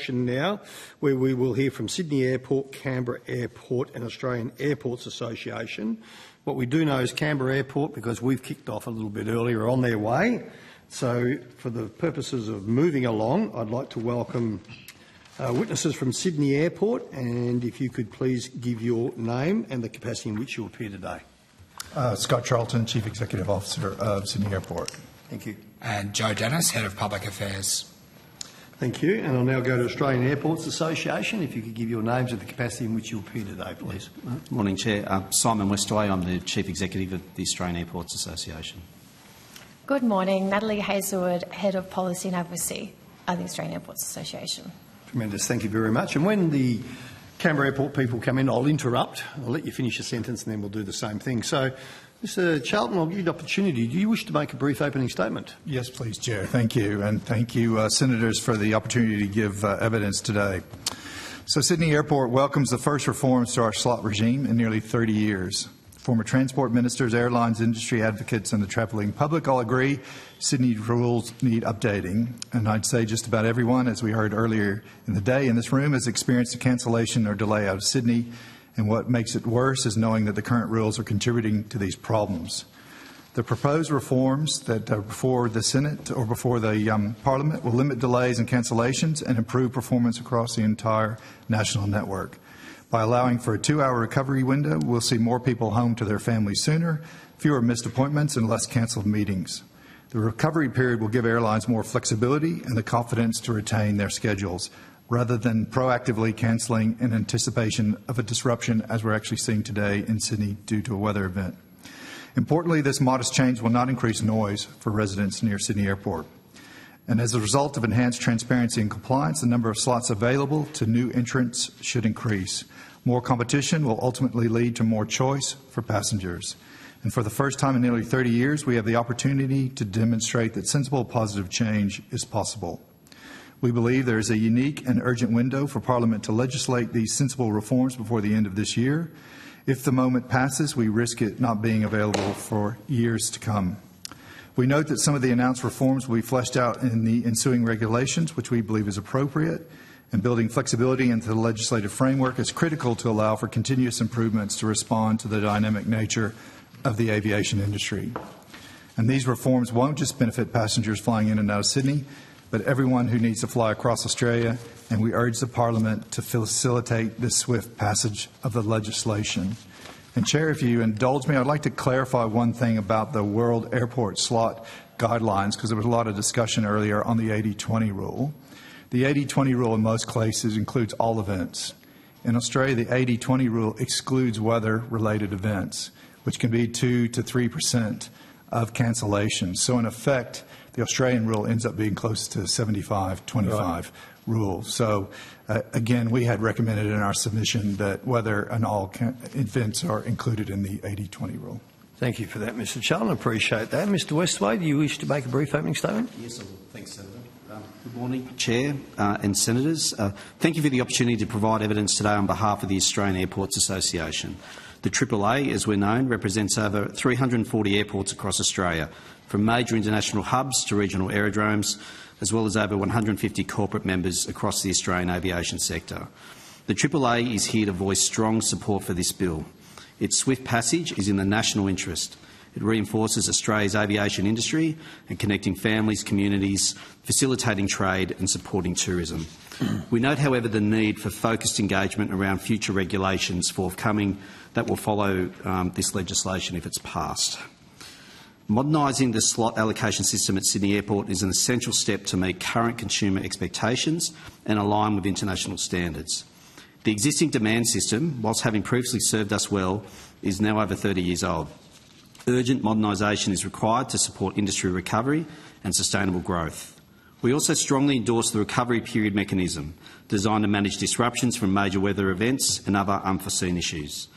section now where we will hear from Sydney Airport, Canberra Airport and Australian Airports Association. What we do know is Canberra Airport, because we've kicked off a little bit earlier, are on their way. So for the purposes of moving along, I'd like to welcome witnesses from Sydney Airport, and if you could please give your name and the capacity in which you appear today. Scott Charlton, Chief Executive Officer of Sydney Airport. Thank you. And Joe Dennis, Head of Public Affairs. Thank you. And I'll now go to Australian Airports Association. If you could give your names and the capacity in which you appear today, please. Morning, Chair. Simon Westaway. I'm the Chief Executive of the Australian Airports Association. Good morning. Natalie Hazelwood, Head of Policy and Advocacy of the Australian Airports Association. Tremendous. Thank you very much. And when the Canberra Airport people come in, I'll interrupt. I'll let you finish your sentence and then we'll do the same thing. So, Mr Charlton, I'll give you the opportunity. Do you wish to make a brief opening statement? Yes, please, Chair. Thank you. And thank you, Senators, for the opportunity to give evidence today. So Sydney Airport welcomes the first reforms to our slot regime in nearly 30 years. Former transport ministers, airlines, industry advocates and the travelling public all agree Sydney rules need updating. And I'd say just about everyone, as we heard earlier in the day in this room, has experienced a cancellation or delay out of Sydney. And what makes it worse is knowing that the current rules are contributing to these problems. The proposed reforms that are before the Senate or before the Parliament will limit delays and cancellations and improve performance across the entire national network. By allowing for a 2-hour recovery window, we'll see more people home to their families sooner, fewer missed appointments and less cancelled meetings. The recovery period will give airlines more flexibility and the confidence to retain their schedules, rather than proactively cancelling in anticipation of a disruption as we're actually seeing today in Sydney due to a weather event. Importantly, this modest change will not increase noise for residents near Sydney Airport. And as a result of enhanced transparency and compliance, the number of slots available to new entrants should increase. More competition will ultimately lead to more choice for passengers. And for the first time in nearly 30 years, we have the opportunity to demonstrate that sensible positive change is possible. We believe there is a unique and urgent window for Parliament to legislate these sensible reforms before the end of this year. If the moment passes, we risk it not being available for years to come. We note that some of the announced reforms will be fleshed out in the ensuing regulations, which we believe is appropriate, and building flexibility into the legislative framework is critical to allow for continuous improvements to respond to the dynamic nature of the aviation industry. And these reforms won't just benefit passengers flying in and out of Sydney, but everyone who needs to fly across Australia, and we urge the Parliament to facilitate this swift passage of the legislation. And Chair, if you indulge me, I'd like to clarify one thing about the World Airport Slot Guidelines, because there was a lot of discussion earlier on the 80-20 rule. The 80-20 rule in most cases includes all events. In Australia, the 80-20 rule excludes weather-related events, which can be 2 to 3% of cancellations. So in effect, the Australian rule ends up being close to 75-25 rule. So again, we had recommended in our submission that weather and all events are included in the 80-20 rule. Thank you for that, Mr Charlton. I appreciate that. Mr Westaway, do you wish to make a brief opening statement? Yes, I will. Thanks, Senator. Good morning, Chair and Senators. Thank you for the opportunity to provide evidence today on behalf of the Australian Airports Association. The AAA, as we're known, represents over 340 airports across Australia, from major international hubs to regional aerodromes, as well as over 150 corporate members across the Australian aviation sector. The AAA is here to voice strong support for this bill. Its swift passage is in the national interest. It reinforces Australia's aviation industry and connecting families, communities, facilitating trade and supporting tourism. We note, however, the need for focused engagement around future regulations forthcoming that will follow this legislation if it's passed. Modernising the slot allocation system at Sydney Airport is an essential step to meet current consumer expectations and align with international standards. The existing demand system, whilst having previously served us well, is now over 30 years old. Urgent modernisation is required to support industry recovery and sustainable growth. We also strongly endorse the recovery period mechanism, designed to manage disruptions from major weather events and other unforeseen issues.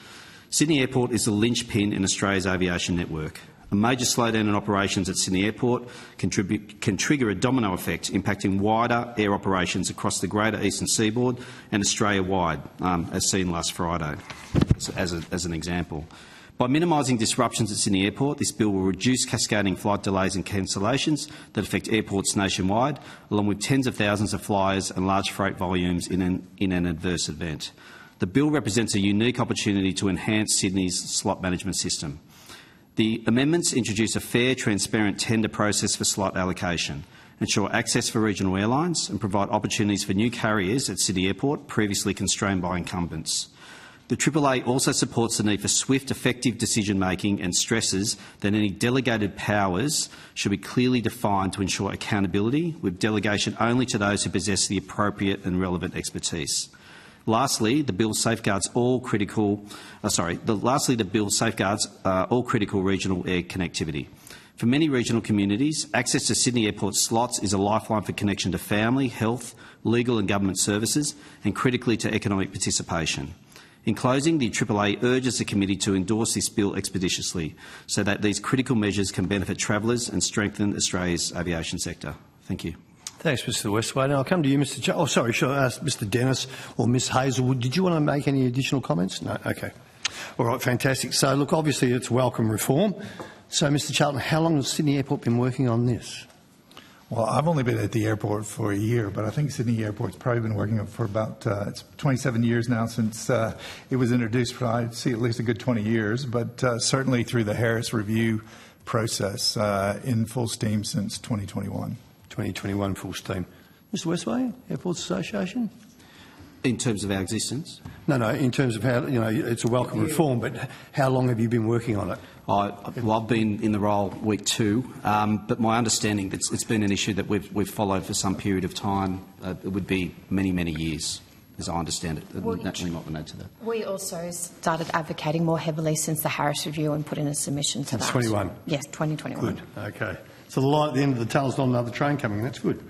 Sydney Airport is the linchpin in Australia's aviation network. A major slowdown in operations at Sydney Airport can trigger a domino effect, impacting wider air operations across the greater eastern seaboard and Australia-wide, as seen last Friday, as an example. By minimising disruptions at Sydney Airport, this bill will reduce cascading flight delays and cancellations that affect airports nationwide, along with tens of thousands of flyers and large freight volumes in an adverse event. The bill represents a unique opportunity to enhance Sydney's slot management system. The amendments introduce a fair, transparent tender process for slot allocation, ensure access for regional airlines and provide opportunities for new carriers at Sydney Airport previously constrained by incumbents. The AAA also supports the need for swift, effective decision-making and stresses that any delegated powers should be clearly defined to ensure accountability, with delegation only to those who possess the appropriate and relevant expertise. Lastly, the bill safeguards all critical regional air connectivity. For many regional communities, access to Sydney Airport slots is a lifeline for connection to family, health, legal and government services, and critically to economic participation. In closing, the AAA urges the committee to endorse this bill expeditiously so that these critical measures can benefit travellers and strengthen Australia's aviation sector. Thank you. Thanks, Mr. Westway. Now I'll come to you, Mr. Should I ask Mr. Dennis or Ms. Hazelwood? Did you want to make any additional comments? No. Okay. All right. Fantastic. So, look, obviously it's welcome reform. So, Mr. Charlton, how long has Sydney Airport been working on this? Well, I've only been at the airport for a year, but I think Sydney Airport's probably been working for about it's 27 years now since it was introduced. I'd see at least a good 20 years, but certainly through the Harris review process in full steam since 2021. 2021 full steam. Mr. Westway, Airports Association? In terms of our existence? No, in terms of how, it's a welcome reform, but how long have you been working on it? I've been in the role week 2, but my understanding that it's been an issue that we've followed for some period of time. It would be many, many years, as I understand it. Naturally might add to that. We also started advocating more heavily since the Harris Review and put in a submission to that. 21? Yes, 2021. Good, okay. So the light at the end of the tunnel is not another train coming, that's good.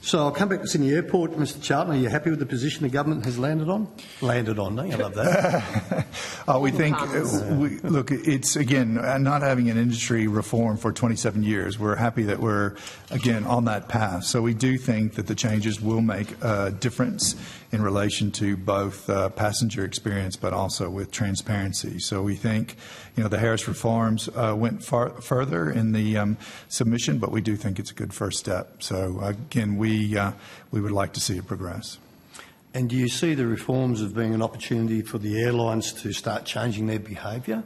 So I'll come back to Sydney Airport. Mr. Charlton, are you happy with the position the government has landed on? Landed on, don't you? I love that. We think, look, it's, again, not having an industry reform for 27 years, we're happy that we're, again, on that path. So we do think that the changes will make a difference in relation to both passenger experience but also with transparency. So we think, the Harris reforms went further in the submission, but we do think it's a good first step. So, again, we would like to see it progress. And do you see the reforms as being an opportunity for the airlines to start changing their behaviour?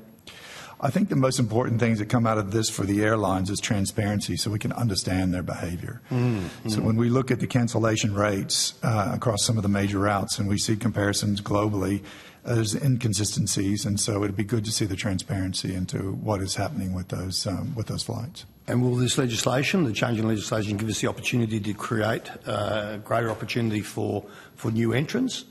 I think the most important things that come out of this for the airlines is transparency so we can understand their behaviour. So when we look at the cancellation rates across some of the major routes and we see comparisons globally, there's inconsistencies, and so it'd be good to see the transparency into what is happening with those flights. And will this legislation, the change in legislation, give us the opportunity to create greater opportunity for new entrants?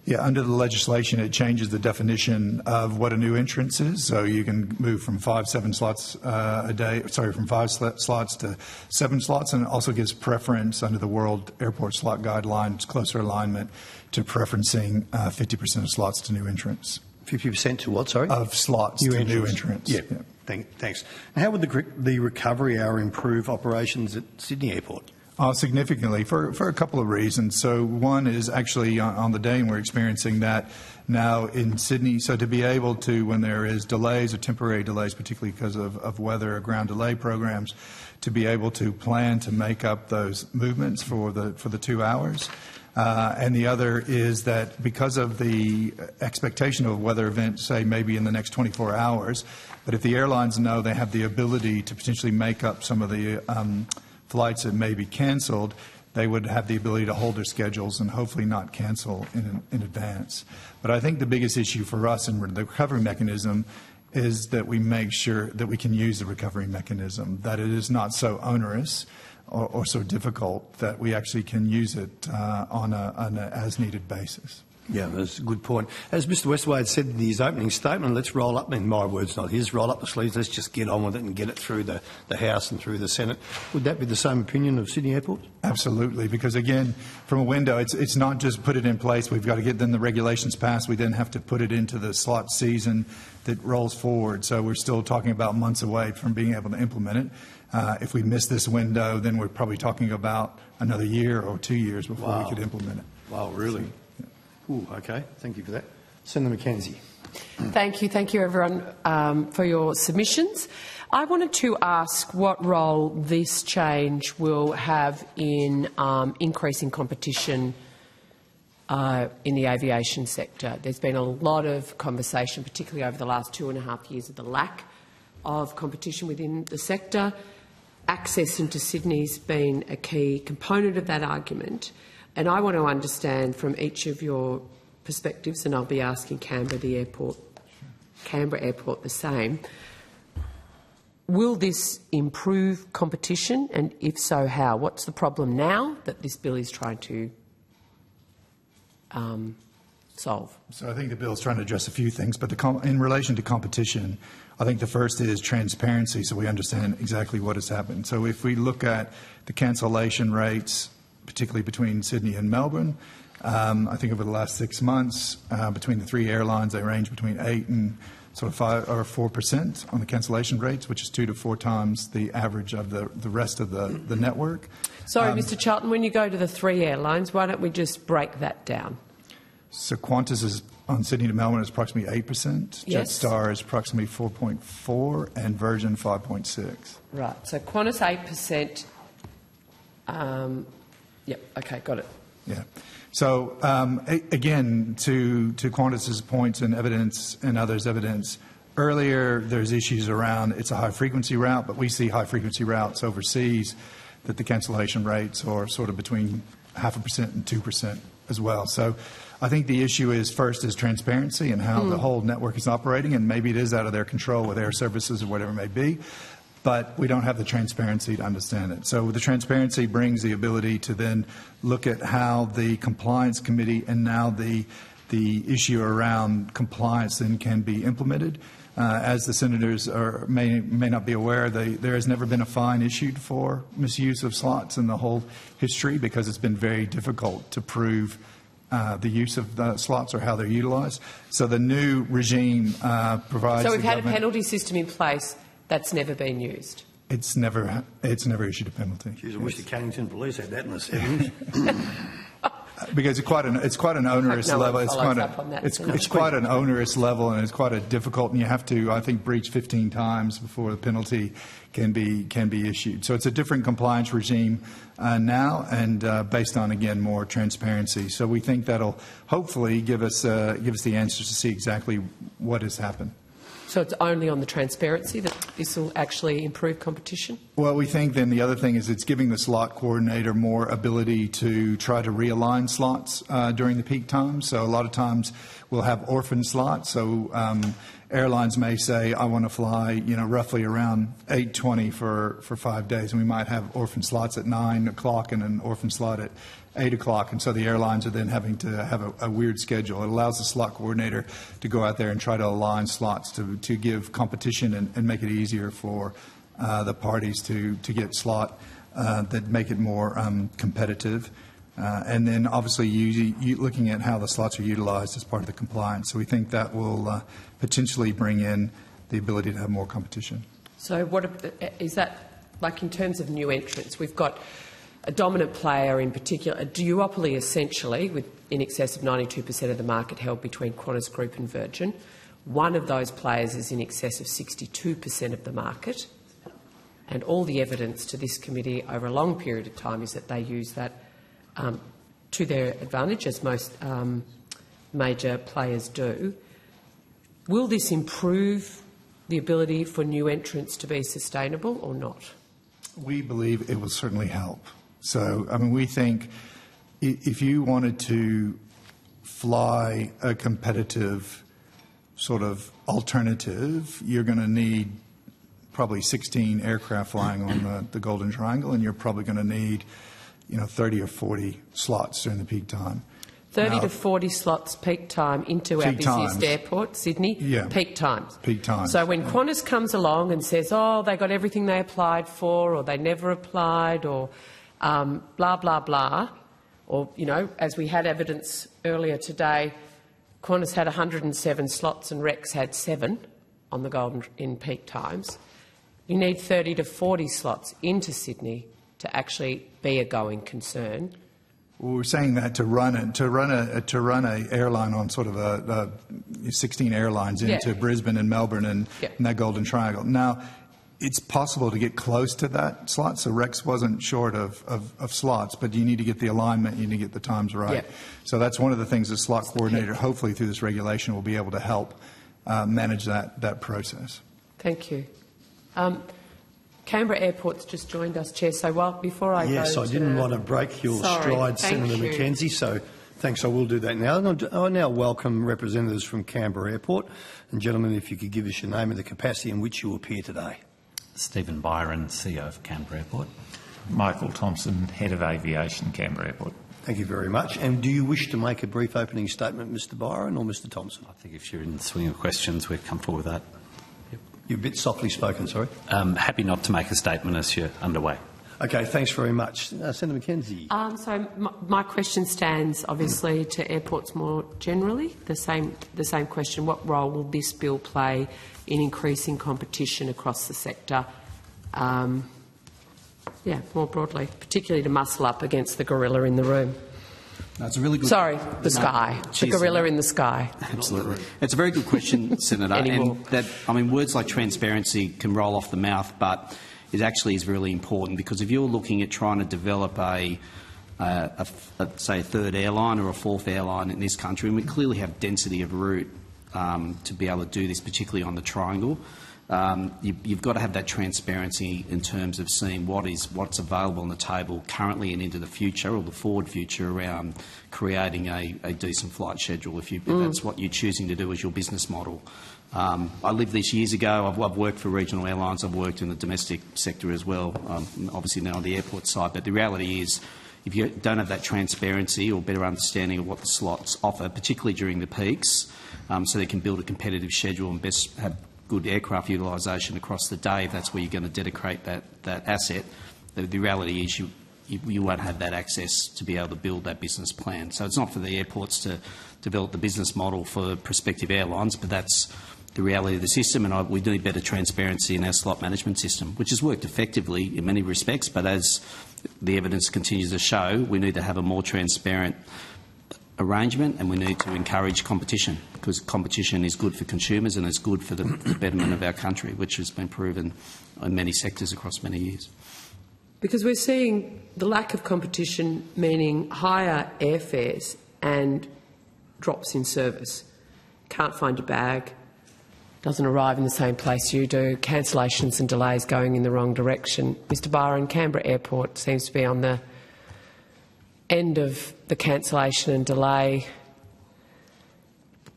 Yeah, under the legislation, it changes the definition of what a new entrance is. So you can move from 5 slots from 5 slots to 7 slots, and it also gives preference under the World Airport Slot Guidelines, closer alignment to preferencing 50% of slots to new entrants. 50% to what, sorry? Of slots to new entrants. Yeah. Thanks. And how would the recovery hour improve operations at Sydney Airport? Significantly, for a couple of reasons. So one is actually on the day, and we're experiencing that now in Sydney. So to be able to, when there is delays or temporary delays, particularly because of weather or ground delay programs, to be able to plan to make up those movements for the 2 hours. And the other is that because of the expectation of a weather event, say maybe in the next 24 hours, but if the airlines know they have the ability to potentially make up some of the flights that may be cancelled, they would have the ability to hold their schedules and hopefully not cancel in advance. But I think the biggest issue for us in the recovery mechanism is that we make sure that we can use the recovery mechanism, that it is not so onerous or so difficult that we actually can use it on an as-needed basis. Yeah, that's a good point. As Mr. Westway said in his opening statement, let's roll up, in my words, not his, roll up the sleeves, let's just get on with it and get it through the House and through the Senate. Would that be the same opinion of Sydney Airport? Absolutely, because again, from a window, it's not just put it in place, we've got to get then the regulations passed, we then have to put it into the slot season that rolls forward. So we're still talking about months away from being able to implement it. If we miss this window, then we're probably talking about another year or 2 years before we could implement it. Wow, really? Ooh, okay. Thank you for that. Senator McKenzie. Thank you everyone for your submissions. I wanted to ask what role this change will have in increasing competition in the aviation sector. There's been a lot of conversation, particularly over the last 2.5 years, of the lack of competition within the sector. Access into Sydney's been a key component of that argument, and I want to understand from each of your perspectives, and I'll be asking Canberra Airport the same. Will this improve competition, and if so, how? What's the problem now that this bill is trying to solve? So I think the bill is trying to address a few things, but in relation to competition, I think the first is transparency, so we understand exactly what has happened. So if we look at the cancellation rates, particularly between Sydney and Melbourne, I think over the last 6 months, between the three airlines, they range between 8 and sort of 5 or 4% on the cancellation rates, which is 2 to 4 times the average of the rest of the network. Sorry, Mr Charlton, when you go to the three airlines, why don't we just break that down? So Qantas is on Sydney to Melbourne is approximately 8%, Yes. Jetstar is approximately 4.4%, and Virgin 5.6%. Right, so Qantas 8%. Yep, okay, got it. Yeah. So again, to Qantas's points and evidence and others' evidence, earlier there's issues around it's a high-frequency route, but we see high-frequency routes overseas that the cancellation rates are sort of between 0.5% and 2% as well. So I think the issue is first is transparency and how the whole network is operating, and maybe it is out of their control with air services or whatever it may be, but we don't have the transparency to understand it. So the transparency brings the ability to then look at how the compliance committee and now the issue around compliance then can be implemented. As the senators may not be aware, there has never been a fine issued for misuse of slots in the whole history because it's been very difficult to prove the use of the slots or how they're utilised. So the new regime provides. So we've had a penalty system in place that's never been used. It's never issued a penalty. Jeez, I wish the Cannington Police had that in the 70s. Because it's quite an onerous level. It's quite an onerous level, and it's quite a difficult. And you have to, I think, breach 15 times before the penalty can be issued. So it's a different compliance regime now, and based on again more transparency. So we think that'll hopefully give us the answers to see exactly what has happened. So it's only on the transparency that this will actually improve competition? Well, we think then the other thing is it's giving the slot coordinator more ability to try to realign slots during the peak times. So a lot of times we'll have orphan slots. So airlines may say, I want to fly, roughly around 8:20 for 5 days, and we might have orphan slots at 9 o'clock and an orphan slot at 8 o'clock, and so the airlines are then having to have a weird schedule. It allows the slot coordinator to go out there and try to align slots to give competition and make it easier for the parties to get slot that make it more competitive. And then obviously looking at how the slots are utilised as part of the compliance. So we think that will potentially bring in the ability to have more competition. So what is that like in terms of new entrants? We've got a dominant player in particular, a duopoly essentially, with in excess of 92% of the market held between Qantas Group and Virgin. One of those players is in excess of 62% of the market, and all the evidence to this committee over a long period of time is that they use that to their advantage, as most major players do. Will this improve the ability for new entrants to be sustainable or not? We believe it will certainly help. So, we think if you wanted to fly a competitive sort of alternative, you're going to need probably 16 aircraft flying on the Golden Triangle, and you're probably going to need 30 or 40 slots during the peak time. 30 to 40 slots peak time into our busiest airport, Sydney? Yeah. Peak times. Peak times. So when Qantas comes along and says, oh, they got everything they applied for, or they never applied, or blah, blah, blah, or, as we had evidence earlier today, Qantas had 107 slots and Rex had 7 on the Golden in peak times. You need 30 to 40 slots into Sydney to actually be a going concern. Well, we're saying that to run a airline on sort of a 16 airlines into Brisbane and Melbourne and that Golden Triangle. Now, it's possible to get close to that slot. So Rex wasn't short of slots, but you need to get the alignment, you need to get the times right. So that's one of the things the slot coordinator, hopefully through this regulation, will be able to help manage that process. Thank you. Canberra Airport's just joined us, Chair. So before I Yes, go I didn't want to break your stride, Senator McKenzie, so thanks, I will do that now. And I now welcome representatives from Canberra Airport. And gentlemen, if you could give us your name and the capacity in which you appear today. Stephen Byron, CEO of Canberra Airport. Michael Thompson, Head of Aviation, Canberra Airport. Thank you very much. And do you wish to make a brief opening statement, Mr Byron or Mr Thompson? I think if you're in the swing of questions, we're comfortable with that. You're a bit softly spoken, sorry. Happy not to make a statement as you're underway. Okay, thanks very much. Senator McKenzie. So my question stands, obviously, to airports more generally. The same question: what role will this bill play in increasing competition across the sector? More broadly, particularly to muscle up against the gorilla in the room. That's a really good. Sorry, the sky. The gorilla in the sky. Absolutely. It's a very good question, Senator. And words like transparency can roll off the mouth, but it actually is really important, because if you're looking at trying to develop say a third airline or a fourth airline in this country, and we clearly have density of route to be able to do this, particularly on the triangle, you've got to have that transparency in terms of seeing what's available on the table currently and into the future, or the forward future, around creating a decent flight schedule, if that's what you're choosing to do as your business model. I lived this years ago. I've worked for regional airlines. I've worked in the domestic sector as well, obviously now on the airport side. But the reality is, if you don't have that transparency or better understanding of what the slots offer, particularly during the peaks, so they can build a competitive schedule and best have good aircraft utilisation across the day, if that's where you're going to dedicate that asset, the reality is you won't have that access to be able to build that business plan. So it's not for the airports to develop the business model for prospective airlines, but that's the reality of the system, and we need better transparency in our slot management system, which has worked effectively in many respects, but as the evidence continues to show, we need to have a more transparent arrangement, and we need to encourage competition, because competition is good for consumers and it's good for the betterment of our country, which has been proven in many sectors across many years. Because we're seeing the lack of competition meaning higher airfares and drops in service. Can't find your bag, doesn't arrive in the same place you do, cancellations and delays going in the wrong direction. Mr Byron, Canberra Airport seems to be on the end of the cancellation and delay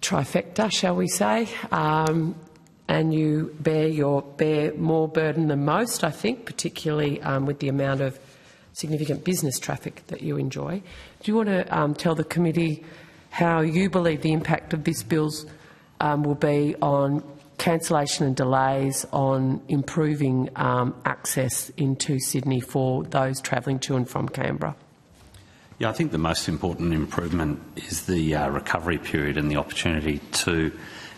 trifecta, shall we say, and you bear more burden than most, I think, particularly with the amount of significant business traffic that you enjoy. Do you want to tell the committee how you believe the impact of this bill will be on cancellation and delays, on improving access into Sydney for those travelling to and from Canberra? Yeah, I think the most important improvement is the recovery period and the opportunity to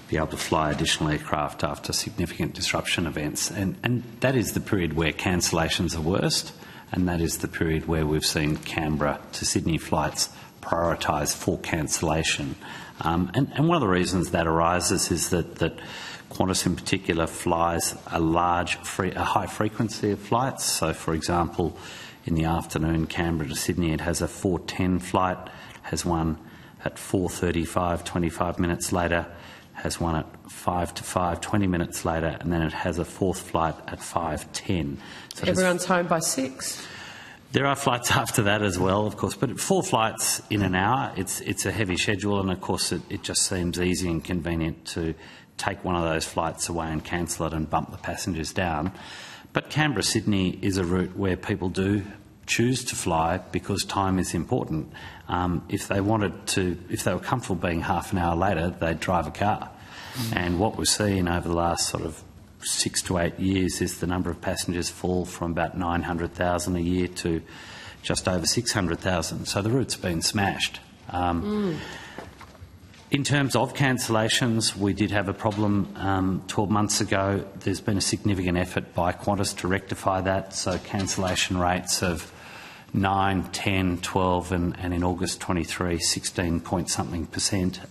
be able to fly additional aircraft after significant disruption events. And that is the period where cancellations are worst, and that is the period where we've seen Canberra to Sydney flights prioritised for cancellation. And one of the reasons that arises is that Qantas in particular flies a high frequency of flights. So, for example, in the afternoon, Canberra to Sydney, it has a 4:10 flight, has one at 4:35, 25 minutes later, has one at 5 to 5, 20 minutes later, and then it has a fourth flight at 5:10. So everyone's home by 6. There are flights after that as well, of course, but 4 flights in an hour, it's a heavy schedule, and of course it just seems easy and convenient to take one of those flights away and cancel it and bump the passengers down. But Canberra-Sydney is a route where people do choose to fly because time is important. If they were comfortable being half an hour later, they'd drive a car. And what we've seen over the last sort of 6 to 8 years is the number of passengers fall from about 900,000 a year to just over 600,000. So the route's been smashed. In terms of cancellations, we did have a problem 12 months ago. There's been a significant effort by Qantas to rectify that. So cancellation rates have 9, 10, 12 and in August 23, 16 point something percent.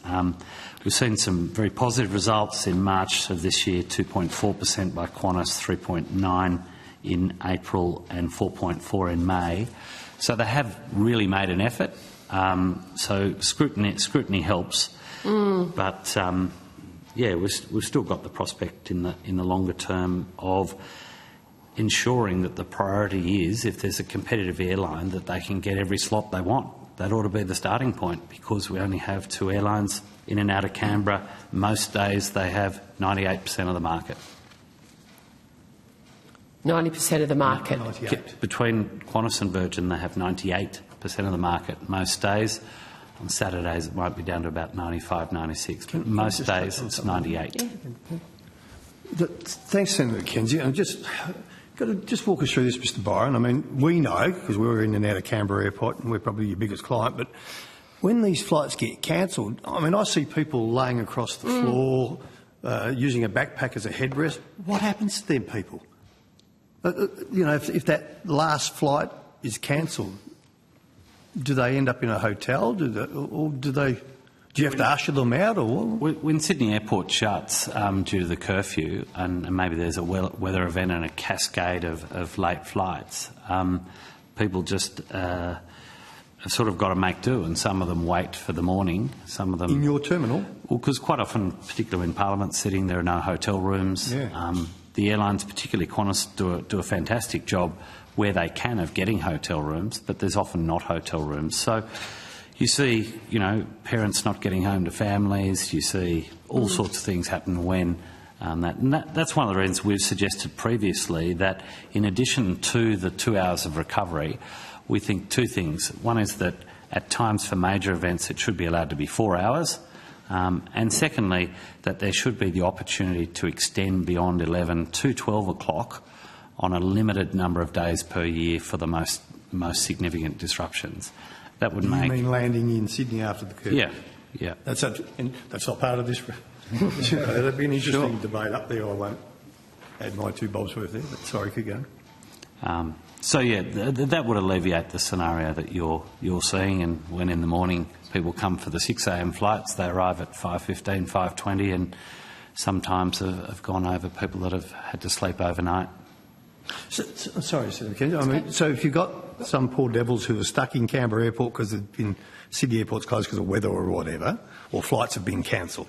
We've seen some very positive results in March of this year, 2.4% by Qantas, 3.9 in April and 4.4 in May. So they have really made an effort. So scrutiny helps. But yeah, we've still got the prospect in the longer term of ensuring that the priority is, if there's a competitive airline, that they can get every slot they want. That ought to be the starting point, because we only have 2 airlines in and out of Canberra. Most days they have 98% of the market. 90% of the market. 98. Between Qantas and Virgin, they have 98% of the market most days. On Saturdays, it might be down to about 95, 96, but most days it's 98. Thanks, Senator Mackenzie. And just walk us through this, Mr. Byron. I mean, we know, because we're in and out of Canberra Airport and we're probably your biggest client, but when these flights get cancelled, I mean, I see people laying across the floor, using a backpack as a headrest. What happens to them people? You know, if that last flight is cancelled, do they end up in a hotel? Do you have to usher them out, or what? When Sydney Airport shuts due to the curfew, and maybe there's a weather event and a cascade of late flights, people just have sort of got to make do, and some of them wait for the morning. Some of them In your terminal? Well, because quite often, particularly in Parliament sitting, there are no hotel rooms. Yeah. The airlines, particularly Qantas, do a fantastic job where they can of getting hotel rooms, but there's often not hotel rooms. So you see, you know, parents not getting home to families. You see all sorts of things happen when that's one of the reasons we've suggested previously that in addition to the 2 hours of recovery, we think 2 things. One is that at times for major events it should be allowed to be 4 hours. And secondly, that there should be the opportunity to extend beyond 11 to 12 o'clock on a limited number of days per year for the most significant disruptions. That would make... You mean landing in Sydney after the curfew? Yeah. That's not part of this. That'd be an interesting debate up there. I won't add my 2 bobs worth there, but sorry, keep going. So yeah, that would alleviate the scenario that you're seeing, and when in the morning people come for the 6 a.m. flights, they arrive at 5:15, 5:20, and sometimes have gone over people that have had to sleep overnight. Sorry, Senator Mackenzie. I mean, so if you've got some poor devils who are stuck in Canberra Airport because Sydney Airport's closed because of weather or whatever, or flights have been cancelled.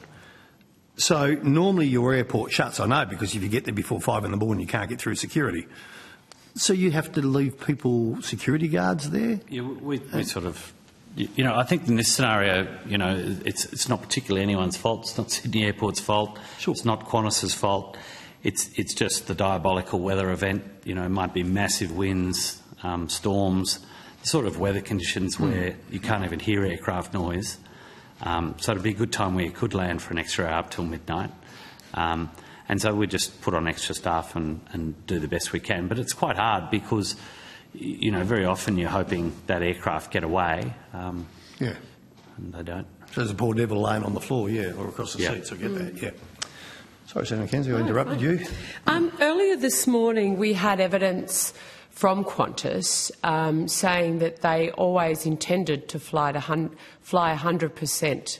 So normally your airport shuts, I know, because if you get there before 5 in the morning, you can't get through security. So you have to leave people, security guards there? Yeah, we sort of, you know, I think in this scenario, you know, it's not particularly anyone's fault. It's not Sydney Airport's fault. Sure. It's not Qantas's fault. It's just the diabolical weather event. You know, it might be massive winds, storms, the sort of weather conditions where you can't even hear aircraft noise. So it'd be a good time where you could land for an extra hour up till midnight. And so we just put on extra staff and do the best we can. But it's quite hard because, you know, very often you're hoping that aircraft get away. Yeah. And they don't. So there's a poor devil laying on the floor, yeah, or across the seats, I get that, yeah. Sorry, Senator Mackenzie, I interrupted you. Earlier this morning we had evidence from Qantas saying that they always intended to fly 100%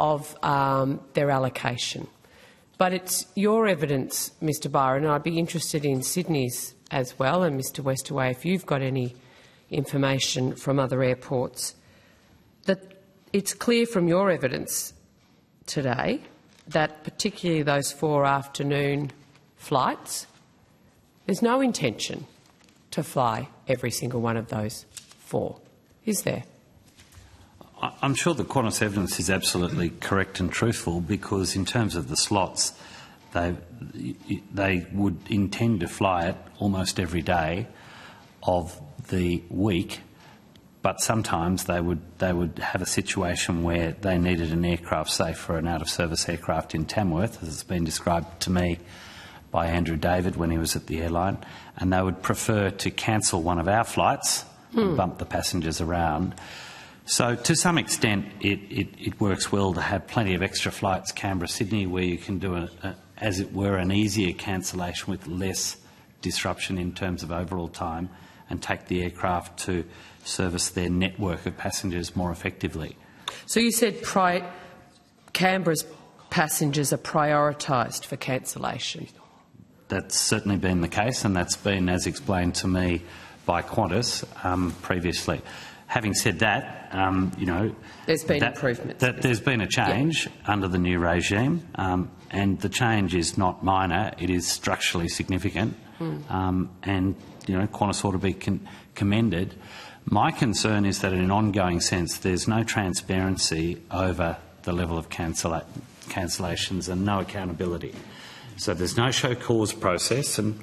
of their allocation. But it's your evidence, Mr Byron, and I'd be interested in Sydney's as well, and Mr Westaway, if you've got any information from other airports, that it's clear from your evidence today that particularly those 4 afternoon flights, there's no intention to fly every single one of those 4, is there? I'm sure the Qantas evidence is absolutely correct and truthful, because in terms of the slots, they would intend to fly it almost every day of the week, but sometimes they would have a situation where they needed an aircraft, say for an out-of-service aircraft in Tamworth, as it's been described to me by Andrew David when he was at the airline, and they would prefer to cancel one of our flights and bump the passengers around. So to some extent it works well to have plenty of extra flights Canberra-Sydney, where you can do, as it were, an easier cancellation with less disruption in terms of overall time, and take the aircraft to service their network of passengers more effectively. So you said Canberra's passengers are prioritised for cancellation. That's certainly been the case, and that's been as explained to me by Qantas previously. Having said that, there's been improvements. There's been a change under the new regime, and the change is not minor; it is structurally significant, and Qantas ought to be commended. My concern is that in an ongoing sense, there's no transparency over the level of cancellations and no accountability. So there's no show cause process, and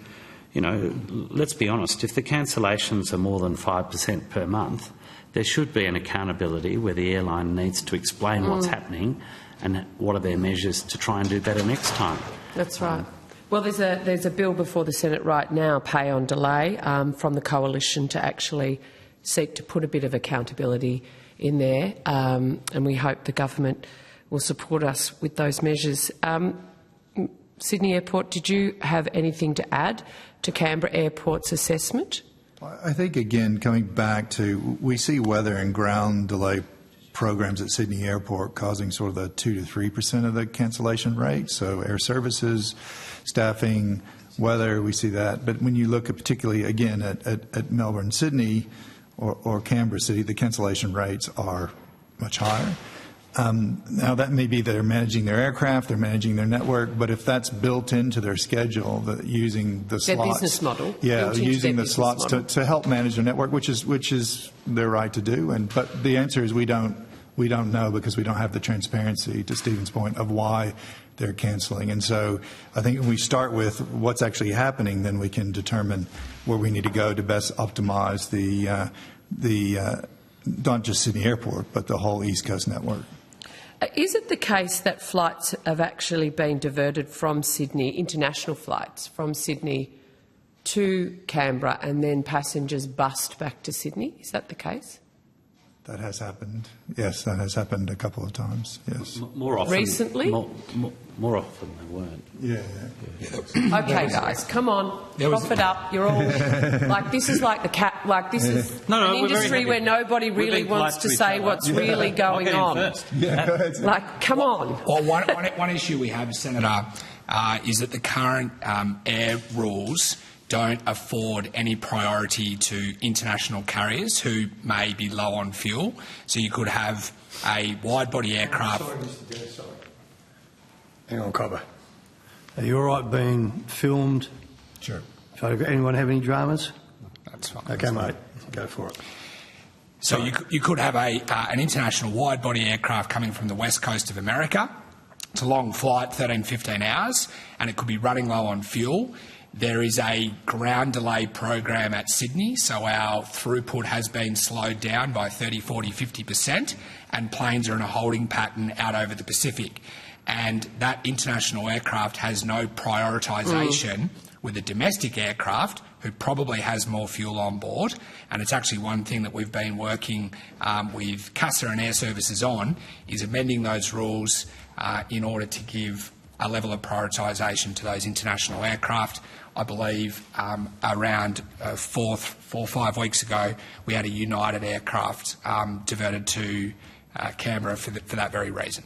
let's be honest, if the cancellations are more than 5% per month, there should be an accountability where the airline needs to explain what's happening and what are their measures to try and do better next time. That's right. Well, there's a bill before the Senate right now, pay on delay, from the Coalition to actually seek to put a bit of accountability in there, and we hope the government will support us with those measures. Sydney Airport, did you have anything to add to Canberra Airport's assessment? I think, again, coming back to, we see weather and ground delay programs at Sydney Airport causing sort of the 2 to 3% of the cancellation rate. So air services, staffing, weather, we see that. But when you look at particularly, again, at Melbourne, Sydney, or Canberra City, the cancellation rates are much higher. Now, that may be they're managing their aircraft, they're managing their network, but if that's built into their schedule, using the slots, their business model, using the slots to help manage their network, which is their right to do. But the answer is we don't know, because we don't have the transparency, to Stephen's point, of why they're cancelling. And so I think when we start with what's actually happening, then we can determine where we need to go to best optimise the not just Sydney Airport, but the whole East Coast network. Is it the case that flights have actually been diverted from Sydney, international flights from Sydney to Canberra, and then passengers bussed back to Sydney? Is that the case? That has happened. Yes, that has happened a couple of times. Yes. More often. Recently? More often than weren't. Yeah. Okay, guys, come on, cough it up. You're all like, this is like the cat. Like, this is an industry where nobody really wants to say what's really going on. Like, come on. Well, one issue we have, Senator, is that the current air rules don't afford any priority to international carriers who may be low on fuel. So you could have a wide-body aircraft. Sorry, Mr. Dennis, sorry. Hang on, Cobber. Are you all right being filmed? Sure. Anyone have any dramas? That's fine. Okay, mate. Go for it. So you could have an international wide-body aircraft coming from the west coast of America. It's a long flight, 13, 15 hours, and it could be running low on fuel. There is a ground delay program at Sydney, so our throughput has been slowed down by 30, 40, 50%, and planes are in a holding pattern out over the Pacific. And that international aircraft has no prioritisation with a domestic aircraft who probably has more fuel on board. And it's actually one thing that we've been working with CASA and Air Services on, is amending those rules in order to give a level of prioritisation to those international aircraft. I believe around 4 or 5 weeks ago, we had a United aircraft diverted to Canberra for that very reason.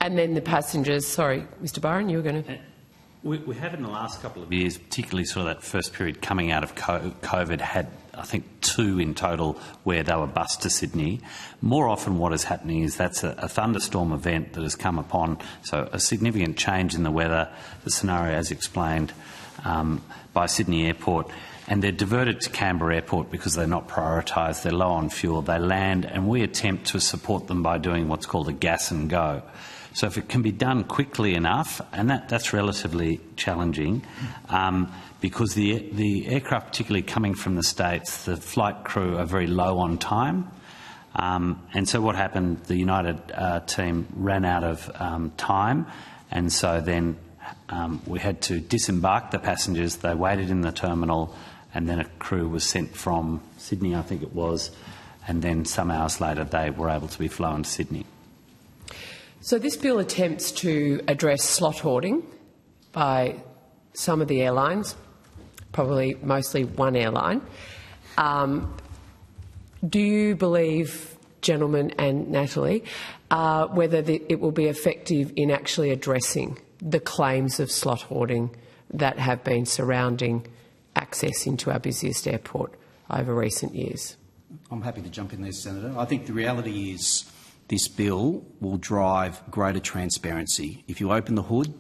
And then the passengers, sorry, Mr Byron, you were going to... We have in the last couple of years, particularly sort of that first period coming out of COVID, had I think 2 in total where they were bussed to Sydney. More often what is happening is that's a thunderstorm event that has come upon, so a significant change in the weather, the scenario as explained by Sydney Airport, and they're diverted to Canberra Airport because they're not prioritised, they're low on fuel, they land, and we attempt to support them by doing what's called a gas and go. So if it can be done quickly enough, and that's relatively challenging, because the aircraft, particularly coming from the States, the flight crew are very low on time. And so what happened, the United team ran out of time, and so then we had to disembark the passengers. They waited in the terminal, and then a crew was sent from Sydney, I think it was, and then some hours later they were able to be flown to Sydney. So this bill attempts to address slot hoarding by some of the airlines, probably mostly one airline. Do you believe, gentlemen and Natalie, whether it will be effective in actually addressing the claims of slot hoarding that have been surrounding access into our busiest airport over recent years? I'm happy to jump in there, Senator. I think the reality is this bill will drive greater transparency. If you open the hood,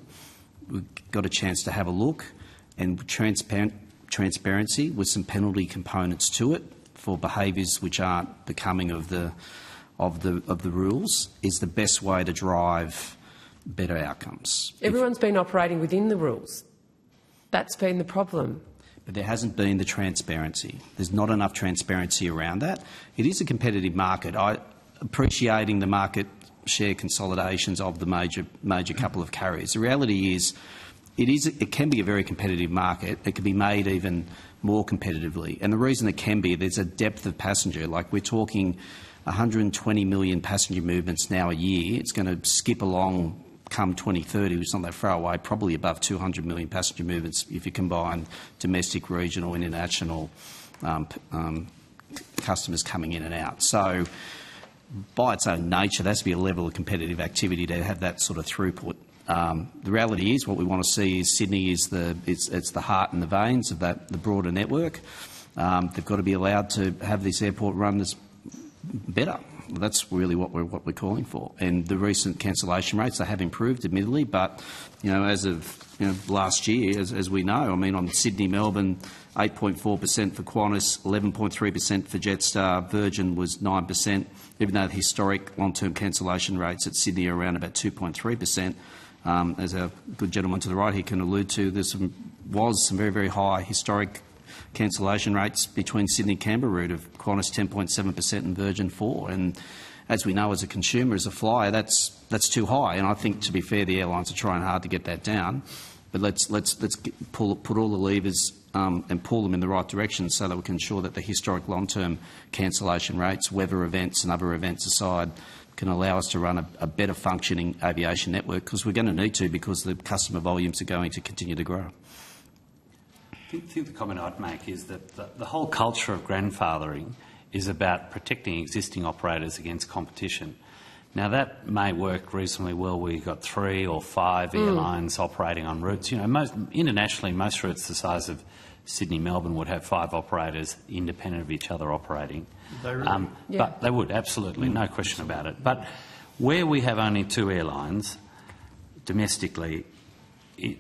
we've got a chance to have a look, and transparency with some penalty components to it for behaviours which aren't becoming of the rules is the best way to drive better outcomes. Everyone's been operating within the rules. That's been the problem. But there hasn't been the transparency. There's not enough transparency around that. It is a competitive market. Appreciating the market share consolidations of the major couple of carriers. The reality is it can be a very competitive market. It can be made even more competitively. And the reason it can be, there's a depth of passenger. Like, we're talking 120 million passenger movements now a year. It's going to skip along come 2030, which is not that far away, probably above 200 million passenger movements if you combine domestic, regional, international customers coming in and out. So by its own nature, there has to be a level of competitive activity to have that sort of throughput. The reality is, what we want to see is Sydney is it's the heart and the veins of the broader network. They've got to be allowed to have this airport run this better. That's really what we're calling for. And the recent cancellation rates, they have improved, admittedly, but as of last year, as we know, I mean, on Sydney, Melbourne, 8.4% for Qantas, 11.3% for Jetstar, Virgin was 9%, even though the historic long-term cancellation rates at Sydney are around about 2.3%. As our good gentleman to the right here can allude to, there was some very, very high historic cancellation rates between Sydney and Canberra route of Qantas 10.7% and Virgin 4%. And as we know, as a consumer, as a flyer, that's too high. And I think, to be fair, the airlines are trying hard to get that down. But let's put all the levers and pull them in the right direction so that we can ensure that the historic long-term cancellation rates, weather events and other events aside, can allow us to run a better functioning aviation network, because we're going to need to, because the customer volumes are going to continue to grow. I think the comment I'd make is that the whole culture of grandfathering is about protecting existing operators against competition. Now, that may work reasonably well where you've got 3 or 5 airlines operating on routes. Internationally, most routes the size of Sydney, Melbourne would have 5 operators independent of each other operating. They really? But they would, absolutely, no question about it. But where we have only 2 airlines domestically,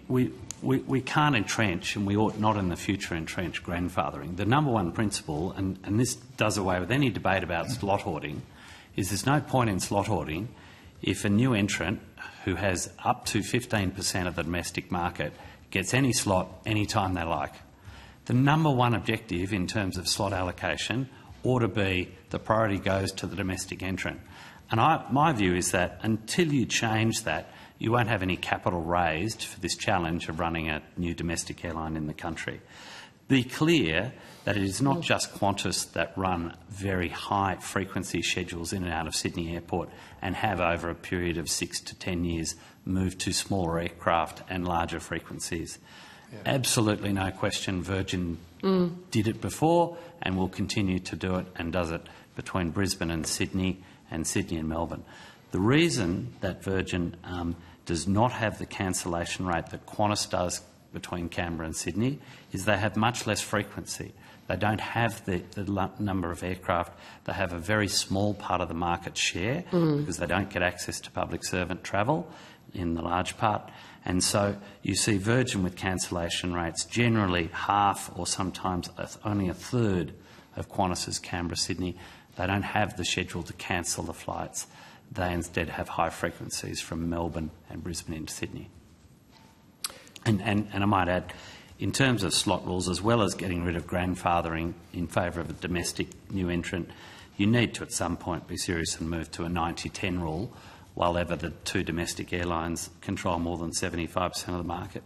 we can't entrench, and we ought not in the future entrench grandfathering. The number one principle, and this does away with any debate about slot hoarding, is there's no point in slot hoarding if a new entrant who has up to 15% of the domestic market gets any slot any time they like. The number one objective in terms of slot allocation ought to be the priority goes to the domestic entrant. And my view is that until you change that, you won't have any capital raised for this challenge of running a new domestic airline in the country. Be clear that it is not just Qantas that run very high frequency schedules in and out of Sydney Airport and have, over a period of 6 to 10 years, moved to smaller aircraft and larger frequencies. Yeah. Absolutely no question Virgin did it before and will continue to do it, and does it between Brisbane and Sydney and Melbourne. The reason that Virgin does not have the cancellation rate that Qantas does between Canberra and Sydney is they have much less frequency. They don't have the number of aircraft. They have a very small part of the market share because they don't get access to public servant travel in the large part. And so you see Virgin with cancellation rates generally half or sometimes only a third of Qantas's Canberra-Sydney. They don't have the schedule to cancel the flights. They instead have high frequencies from Melbourne and Brisbane into Sydney. And I might add, in terms of slot rules, as well as getting rid of grandfathering in favour of a domestic new entrant, you need to at some point be serious and move to a 90-10 rule, while ever the 2 domestic airlines control more than 75% of the market.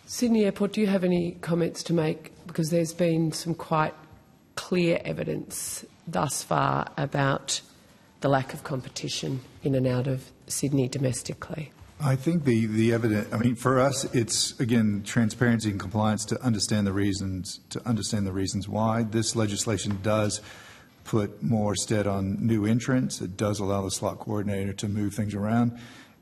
Sydney Airport, do you have any comments to make? Because there's been some quite clear evidence thus far about the lack of competition in and out of Sydney domestically. I think the evidence, I mean, for us, it's, again, transparency and compliance to understand the reasons why. This legislation does put more stead on new entrants. It does allow the slot coordinator to move things around.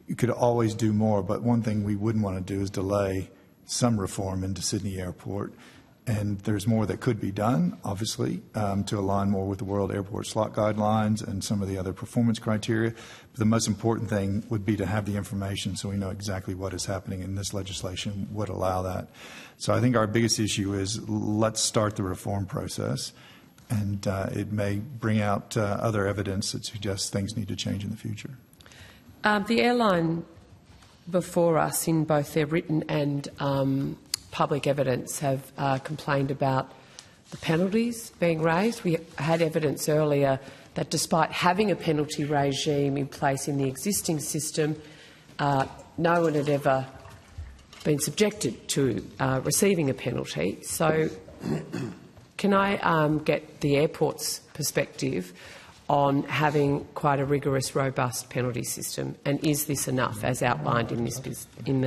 You could always do more, but one thing we wouldn't want to do is delay some reform into Sydney Airport. And there's more that could be done, obviously, to align more with the World Airport Slot Guidelines and some of the other performance criteria. But the most important thing would be to have the information so we know exactly what is happening, and this legislation would allow that. So I think our biggest issue is let's start the reform process, and it may bring out other evidence that suggests things need to change in the future. The airline before us, in both their written and public evidence, have complained about the penalties being raised. We had evidence earlier that despite having a penalty regime in place in the existing system, no one had ever been subjected to receiving a penalty. So can I get the airport's perspective on having quite a rigorous, robust penalty system, and is this enough, as outlined in this in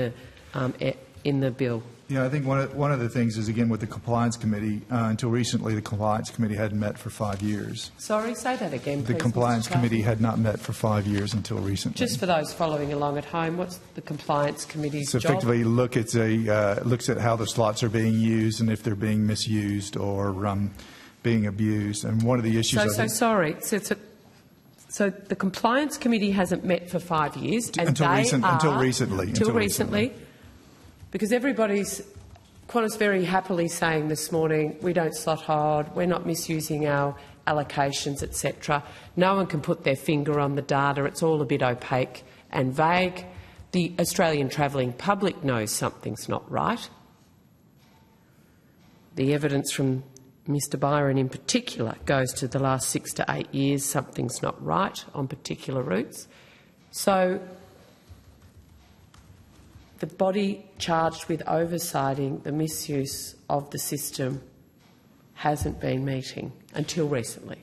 the bill? Yeah, I think one of the things is, again, with the Compliance Committee, until recently the Compliance Committee hadn't met for 5 years. Sorry, say that again, please. The Compliance Committee had not met for 5 years until recently. Just for those following along at home, what's the Compliance Committee's job? So effectively looks at how the slots are being used and if they're being misused or being abused. And one of the issues... So the Compliance Committee hasn't met for 5 years, and until recently. Because Qantas very happily saying this morning, we don't slot hard, we're not misusing our allocations, etc. No one can put their finger on the data. It's all a bit opaque and vague. The Australian travelling public knows something's not right. The evidence from Mr Byron in particular goes to the last 6 to 8 years. Something's not right on particular routes. So the body charged with oversighting the misuse of the system hasn't been meeting until recently.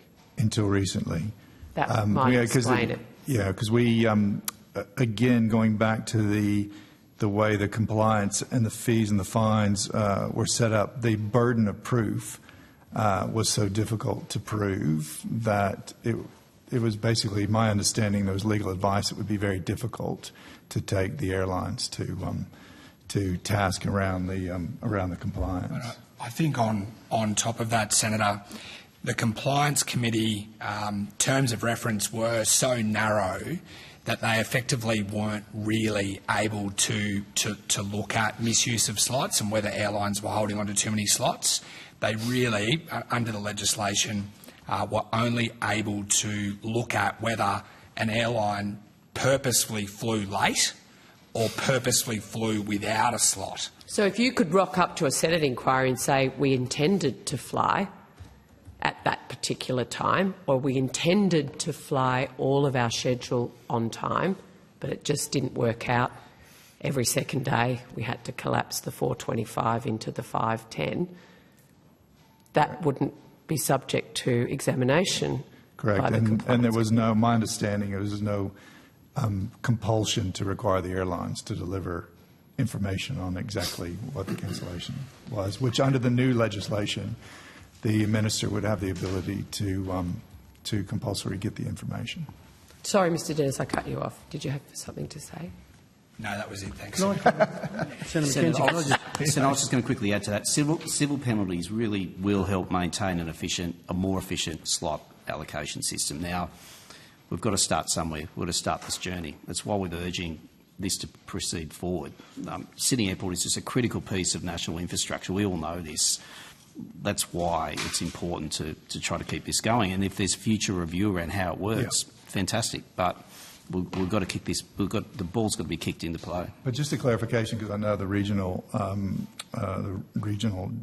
That might explain it. Yeah, because we, again, going back to the way the compliance and the fees and the fines were set up, the burden of proof was so difficult to prove that it was basically my understanding there was legal advice it would be very difficult to take the airlines to task around the compliance. But I think on top of that, Senator, the Compliance Committee terms of reference were so narrow that they effectively weren't really able to look at misuse of slots and whether airlines were holding on to too many slots. They really, under the legislation, were only able to look at whether an airline purposefully flew late or purposefully flew without a slot. So if you could rock up to a Senate inquiry and say we intended to fly at that particular time, or we intended to fly all of our schedule on time, but it just didn't work out. Every second day we had to collapse the 4:25 into the 5:10. That wouldn't be subject to examination. Correct, and there was no, my understanding, there was no compulsion to require the airlines to deliver information on exactly what the cancellation was, which under the new legislation, the minister would have the ability to compulsory get the information. Sorry, Mr Dennis, I cut you off. Did you have something to say? No, that was it. Thanks. Senator, I was just going to quickly add to that. Civil penalties really will help maintain a more efficient slot allocation system. Now, we've got to start somewhere. We've got to start this journey. That's why we're urging this to proceed forward. Sydney Airport is just a critical piece of national infrastructure. We all know this. That's why it's important to try to keep this going. And if there's future review around how it works, fantastic. But we've got to kick this. The ball's got to be kicked into play. But just a clarification, because I know the regional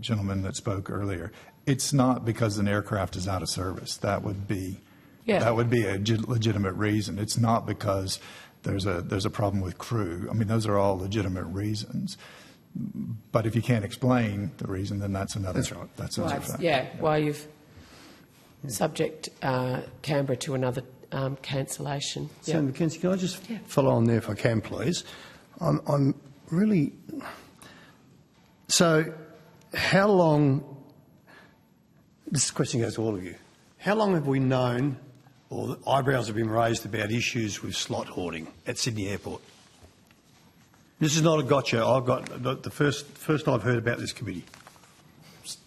gentleman that spoke earlier, it's not because an aircraft is out of service. That would be a legitimate reason. It's not because there's a problem with crew. I mean, those are all legitimate reasons. But if you can't explain the reason, then that's another. That's right. That's another fact. Yeah. Well, you've subject Canberra to another cancellation. Senator Mackenzie, can I just follow on there if I can, please? I'm really... So how long... This question goes to all of you. How long have we known, or eyebrows have been raised about issues with slot hoarding at Sydney Airport? This is not a gotcha. I've got the first I've heard about this committee.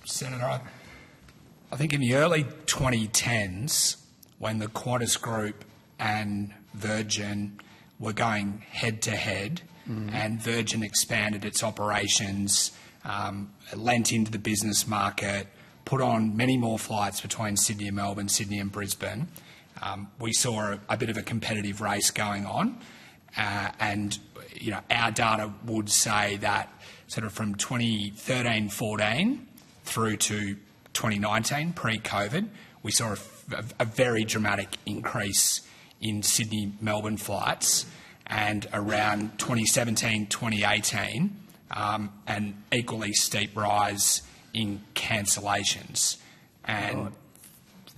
Senator, I think in the early 2010s, when the Qantas Group and Virgin were going head-to-head, and Virgin expanded its operations, lent into the business market, put on many more flights between Sydney and Melbourne, Sydney and Brisbane, we saw a bit of a competitive race going on. And our data would say that sort of from 2013-14 through to 2019, pre-COVID, we saw a very dramatic increase in Sydney-Melbourne flights, and around 2017-2018, an equally steep rise in cancellations. And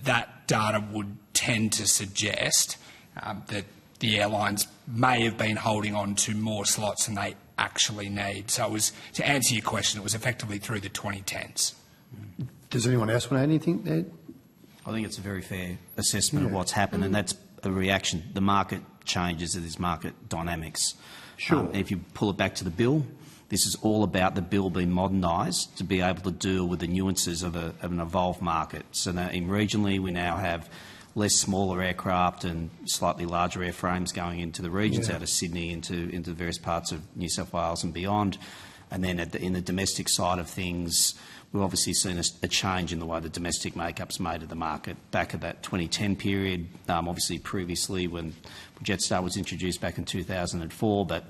that data would tend to suggest that the airlines may have been holding on to more slots than they actually need. So it was, to answer your question, it was effectively through the 2010s. Does anyone else want to add anything there? I think it's a very fair assessment of what's happened, and that's a reaction. The market changes, it is market dynamics. Sure. If you pull it back to the bill, this is all about the bill being modernised to be able to deal with the nuances of an evolved market. So now, regionally, we now have less smaller aircraft and slightly larger airframes going into the regions, out of Sydney into various parts of New South Wales and beyond. And then in the domestic side of things, we've obviously seen a change in the way the domestic makeup's made of the market back at that 2010 period. Obviously, previously when Jetstar was introduced back in 2004, but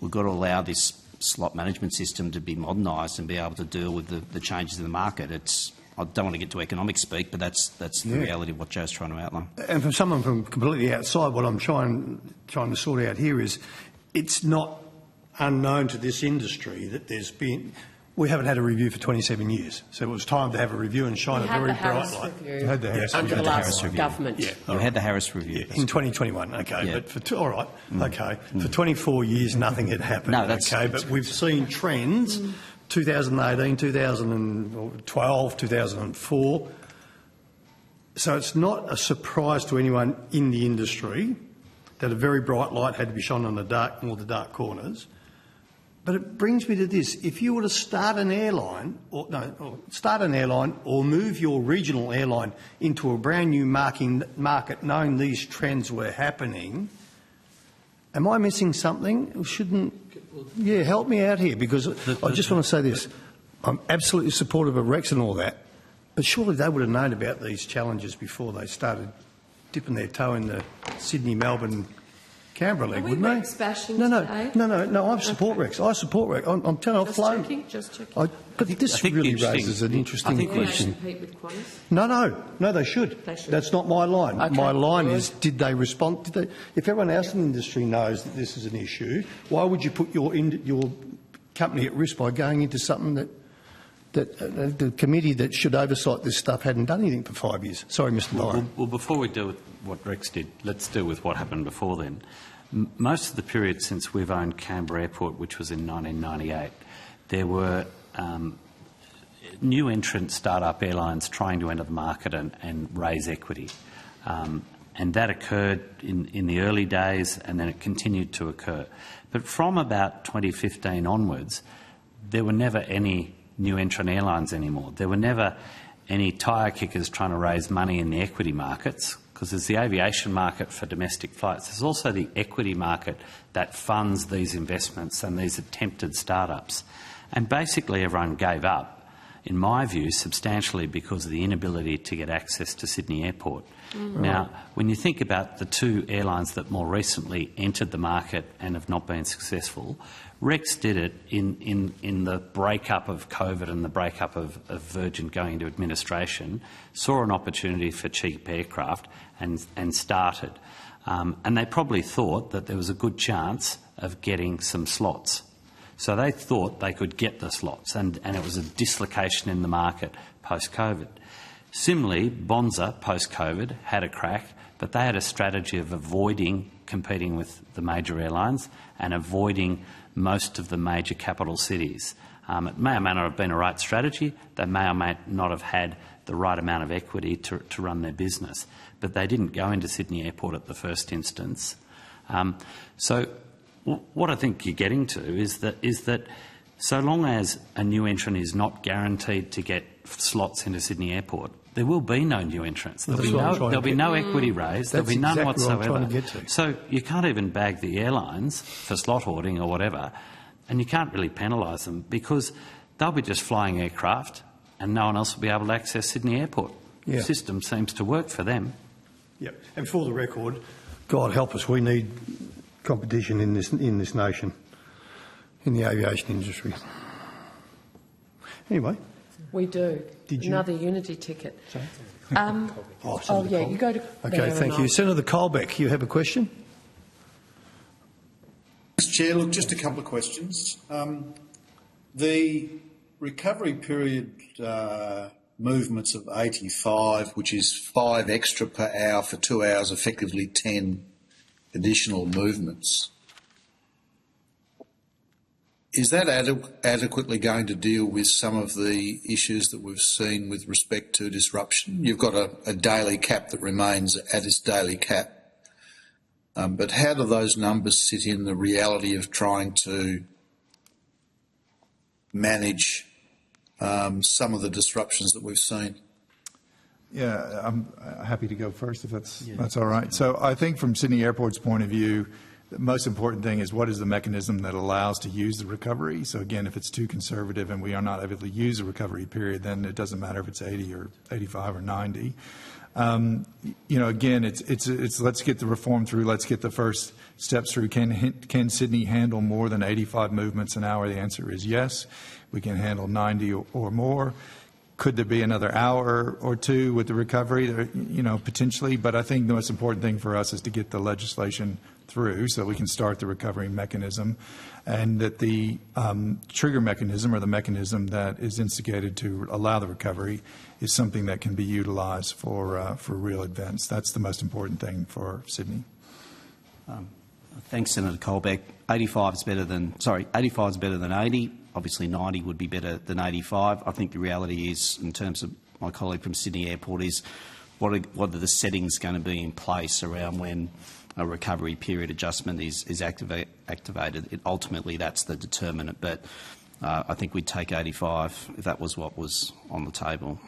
we've got to allow this slot management system to be modernised and be able to deal with the changes in the market. I don't want to get to economic speak, but that's the reality of what Joe's trying to outline. And from someone from completely outside, what I'm trying to sort out here is it's not unknown to this industry that we haven't had a review for 27 years. So it was time to have a review and shine a very bright light. You had the Harris review under the last government. Yeah, You had the Harris review. Yeah, in 2021, okay. Yeah. But all right, okay. For 24 years, nothing had happened. No, that's okay. But we've seen trends, 2018, 2012, 2004. So it's not a surprise to anyone in the industry that a very bright light had to be shone on all the dark corners. But it brings me to this: if you were to start an airline, or move your regional airline into a brand new market, knowing these trends were happening, am I missing something? Help me out here, because I just want to say this: I'm absolutely supportive of Rex and all that, but surely they would have known about these challenges before they started dipping their toe in the Sydney-Melbourne Canberra leg, wouldn't they? Rex bashing No, I support Rex. I support Rex. I'm telling you, I've flown. Just checking. But this really raises an interesting question. Compete with Qantas? No, they should. That's not my line. Okay. My line is, did they respond? If everyone else in the industry knows that this is an issue, why would you put your company at risk by going into something that the committee that should oversight this stuff hadn't done anything for 5 years? Sorry, Mr. Dyer. Well, before we deal with what Rex did, let's deal with what happened before then. Most of the period since we've owned Canberra Airport, which was in 1998, there were new entrant start-up airlines trying to enter the market and raise equity. And that occurred in the early days, and then it continued to occur. But from about 2015 onwards, there were never any new entrant airlines anymore. There were never any tyre kickers trying to raise money in the equity markets, because there's the aviation market for domestic flights. There's also the equity market that funds these investments and these attempted startups. And basically everyone gave up, in my view, substantially because of the inability to get access to Sydney Airport. Now, when you think about the two airlines that more recently entered the market and have not been successful, Rex did it in the breakup of COVID and the breakup of Virgin going into administration, saw an opportunity for cheap aircraft and started. And they probably thought that there was a good chance of getting some slots. So they thought they could get the slots, and it was a dislocation in the market post-COVID. Similarly, Bonza, post-COVID, had a crack, but they had a strategy of avoiding competing with the major airlines and avoiding most of the major capital cities. It may or may not have been a right strategy. They may or may not have had the right amount of equity to run their business, but they didn't go into Sydney Airport at the first instance. So what I think you're getting to is that so long as a new entrant is not guaranteed to get slots into Sydney Airport, there will be no new entrants. There'll be no equity raise. There'll be none whatsoever. So you can't even bag the airlines for slot hoarding or whatever, and you can't really penalise them because they'll be just flying aircraft and no one else will be able to access Sydney Airport. Yeah. The system seems to work for them. Yep. And for the record, God help us, we need competition in this nation, in the aviation industry. Anyway. We do. Did you? Another Unity ticket. Sorry? Oh, yeah, you go to... Okay, thank you. Senator Colbeck, you have a question? Mr. Chair, look, just a couple of questions. The recovery period movements of 85, which is 5 extra per hour for 2 hours, effectively 10 additional movements. Is that adequately going to deal with some of the issues that we've seen with respect to disruption? You've got a daily cap that remains at its daily cap. But how do those numbers sit in the reality of trying to manage some of the disruptions that we've seen? Yeah, I'm happy to go first if that's all right. So I think from Sydney Airport's point of view, the most important thing is what is the mechanism that allows to use the recovery. So again, if it's too conservative and we are not able to use a recovery period, then it doesn't matter if it's 80 or 85 or 90. Again, it's let's get the reform through. Let's get the first steps through. Can Sydney handle more than 85 movements an hour? The answer is yes. We can handle 90 or more. Could there be another hour or two with the recovery? Potentially. But I think the most important thing for us is to get the legislation through so we can start the recovery mechanism, and that the trigger mechanism or the mechanism that is instigated to allow the recovery is something that can be utilized for real events. That's the most important thing for Sydney. Thanks, Senator Colbeck. 85 is better than 80. Obviously, 90 would be better than 85. I think the reality is, in terms of my colleague from Sydney Airport, is what are the settings going to be in place around when a recovery period adjustment is activated. Ultimately, that's the determinant. But I think we'd take 85 if that was what was on the table.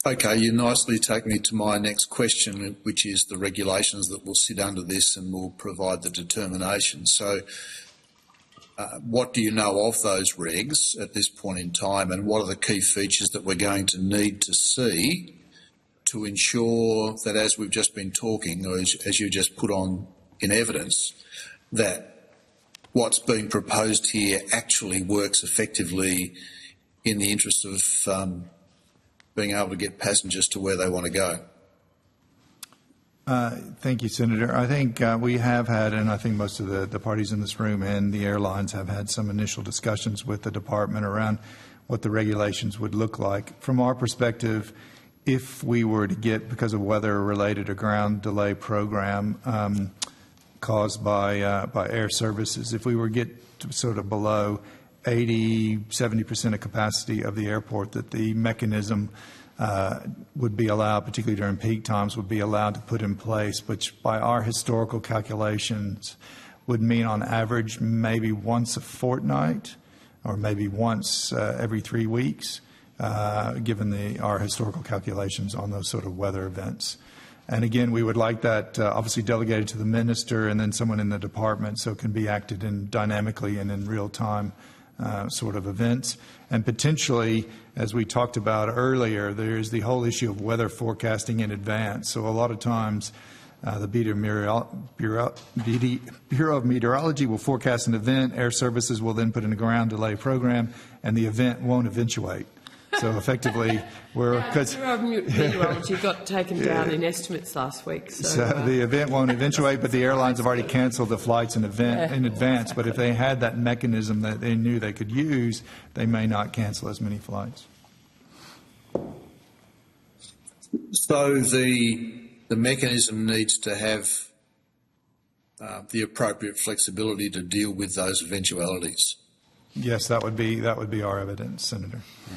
Okay, you nicely take me to my next question, which is the regulations that will sit under this and will provide the determination. So what do you know of those regs at this point in time, and what are the key features that we're going to need to see to ensure that, as we've just been talking, or as you just put on in evidence, that what's being proposed here actually works effectively in the interest of being able to get passengers to where they want to go? Thank you, Senator. I think we have had, and I think most of the parties in this room and the airlines have had some initial discussions with the department around what the regulations would look like. From our perspective, if we were to get, because of weather-related or ground delay program caused by air services, if we were to get to sort of below 80, 70% of capacity of the airport, that the mechanism would be allowed, particularly during peak times, would be allowed to put in place, which by our historical calculations would mean on average maybe once a fortnight or maybe once every 3 weeks, given our historical calculations on those sort of weather events. And again, we would like that obviously delegated to the minister and then someone in the department so it can be acted in dynamically and in real time sort of events. And potentially, as we talked about earlier, there's the whole issue of weather forecasting in advance. So a lot of times the Bureau of Meteorology will forecast an event, air services will then put in a ground delay program, and the event won't eventuate. So effectively, Bureau of Meteorology got taken down in estimates last week. So the event won't eventuate, but the airlines have already cancelled the flights in advance. But if they had that mechanism that they knew they could use, they may not cancel as many flights. So the the mechanism needs to have the appropriate flexibility to deal with those eventualities. Yes, that would be our evidence, Senator. Yeah,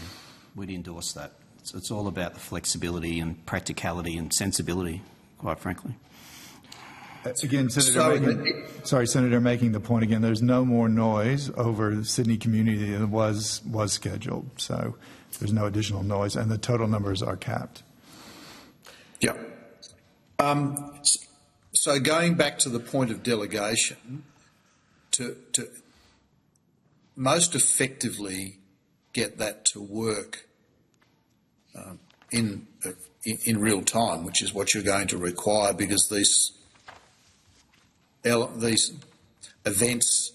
we'd endorse that. It's all about the flexibility and practicality and sensibility, quite frankly. Again, Senator, making the point again, there's no more noise over the Sydney community than was scheduled. So there's no additional noise, and the total numbers are capped. Yeah. So going back to the point of delegation, to most effectively get that to work in real time, which is what you're going to require, because these events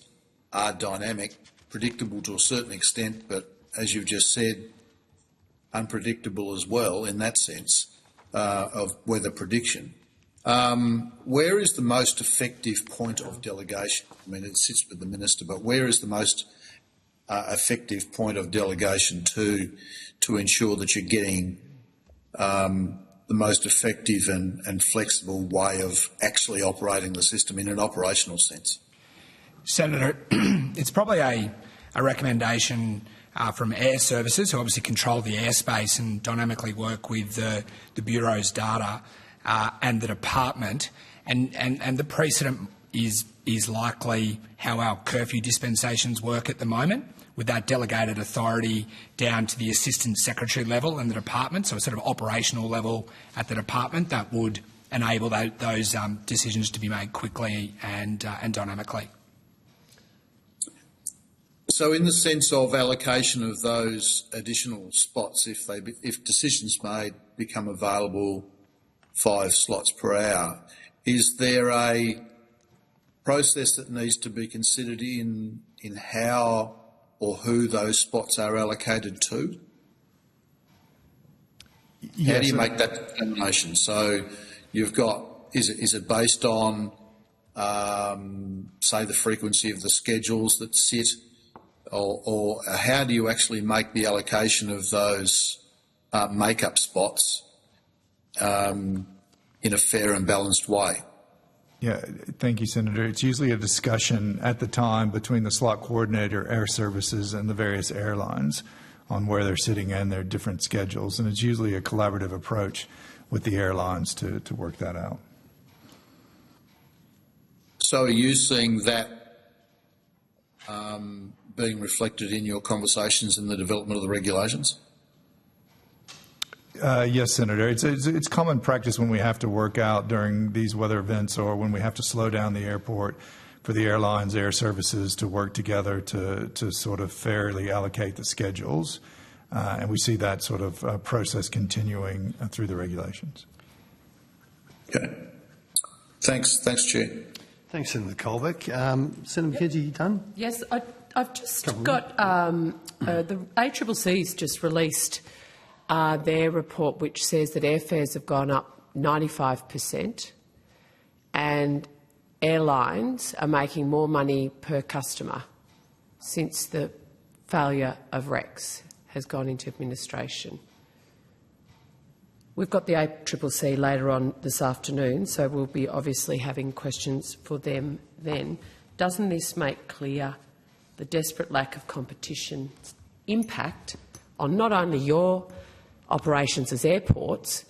are dynamic, predictable to a certain extent, but as you've just said, unpredictable as well in that sense of weather prediction. Where is the most effective point of delegation? I mean, it sits with the Minister, but where is the most effective point of delegation to ensure that you're getting the most effective and flexible way of actually operating the system in an operational sense? Senator, it's probably a recommendation from Air Services, who obviously control the airspace and dynamically work with the Bureau's data and the department, and the precedent is likely how our curfew dispensations work at the moment, with that delegated authority down to the Assistant Secretary level in the department, so a sort of operational level at the department that would enable those decisions to be made quickly and dynamically. So in the sense of allocation of those additional spots, if decisions made become available 5 slots per hour, is there a process that needs to be considered in how or who those spots are allocated to? Yes, how do you make that determination? So you've got, is it based on, say, the frequency of the schedules that sit, or how do you actually make the allocation of those make-up spots in a fair and balanced way? Yeah, thank you, Senator. It's usually a discussion at the time between the slot coordinator, Air Services, and the various airlines on where they're sitting and their different schedules. And it's usually a collaborative approach with the airlines to work that out. So are you seeing that being reflected in your conversations in the development of the regulations? Yes, Senator. It's common practice when we have to work out during these weather events or when we have to slow down the airport for the airlines, Air Services to work together to sort of fairly allocate the schedules. And we see that sort of process continuing through the regulations. Okay. Thanks, Chair. Thanks, Senator Colbeck. Senator McKenzie, you done? Yes, I've just got the ACCC's just released their report, which says that airfares have gone up 95% and airlines are making more money per customer since the failure of Rex has gone into administration. We've got the ACCC later on this afternoon, so we'll be obviously having questions for them then. Doesn't this make clear the desperate lack of competition's impact on not only your operations as airports,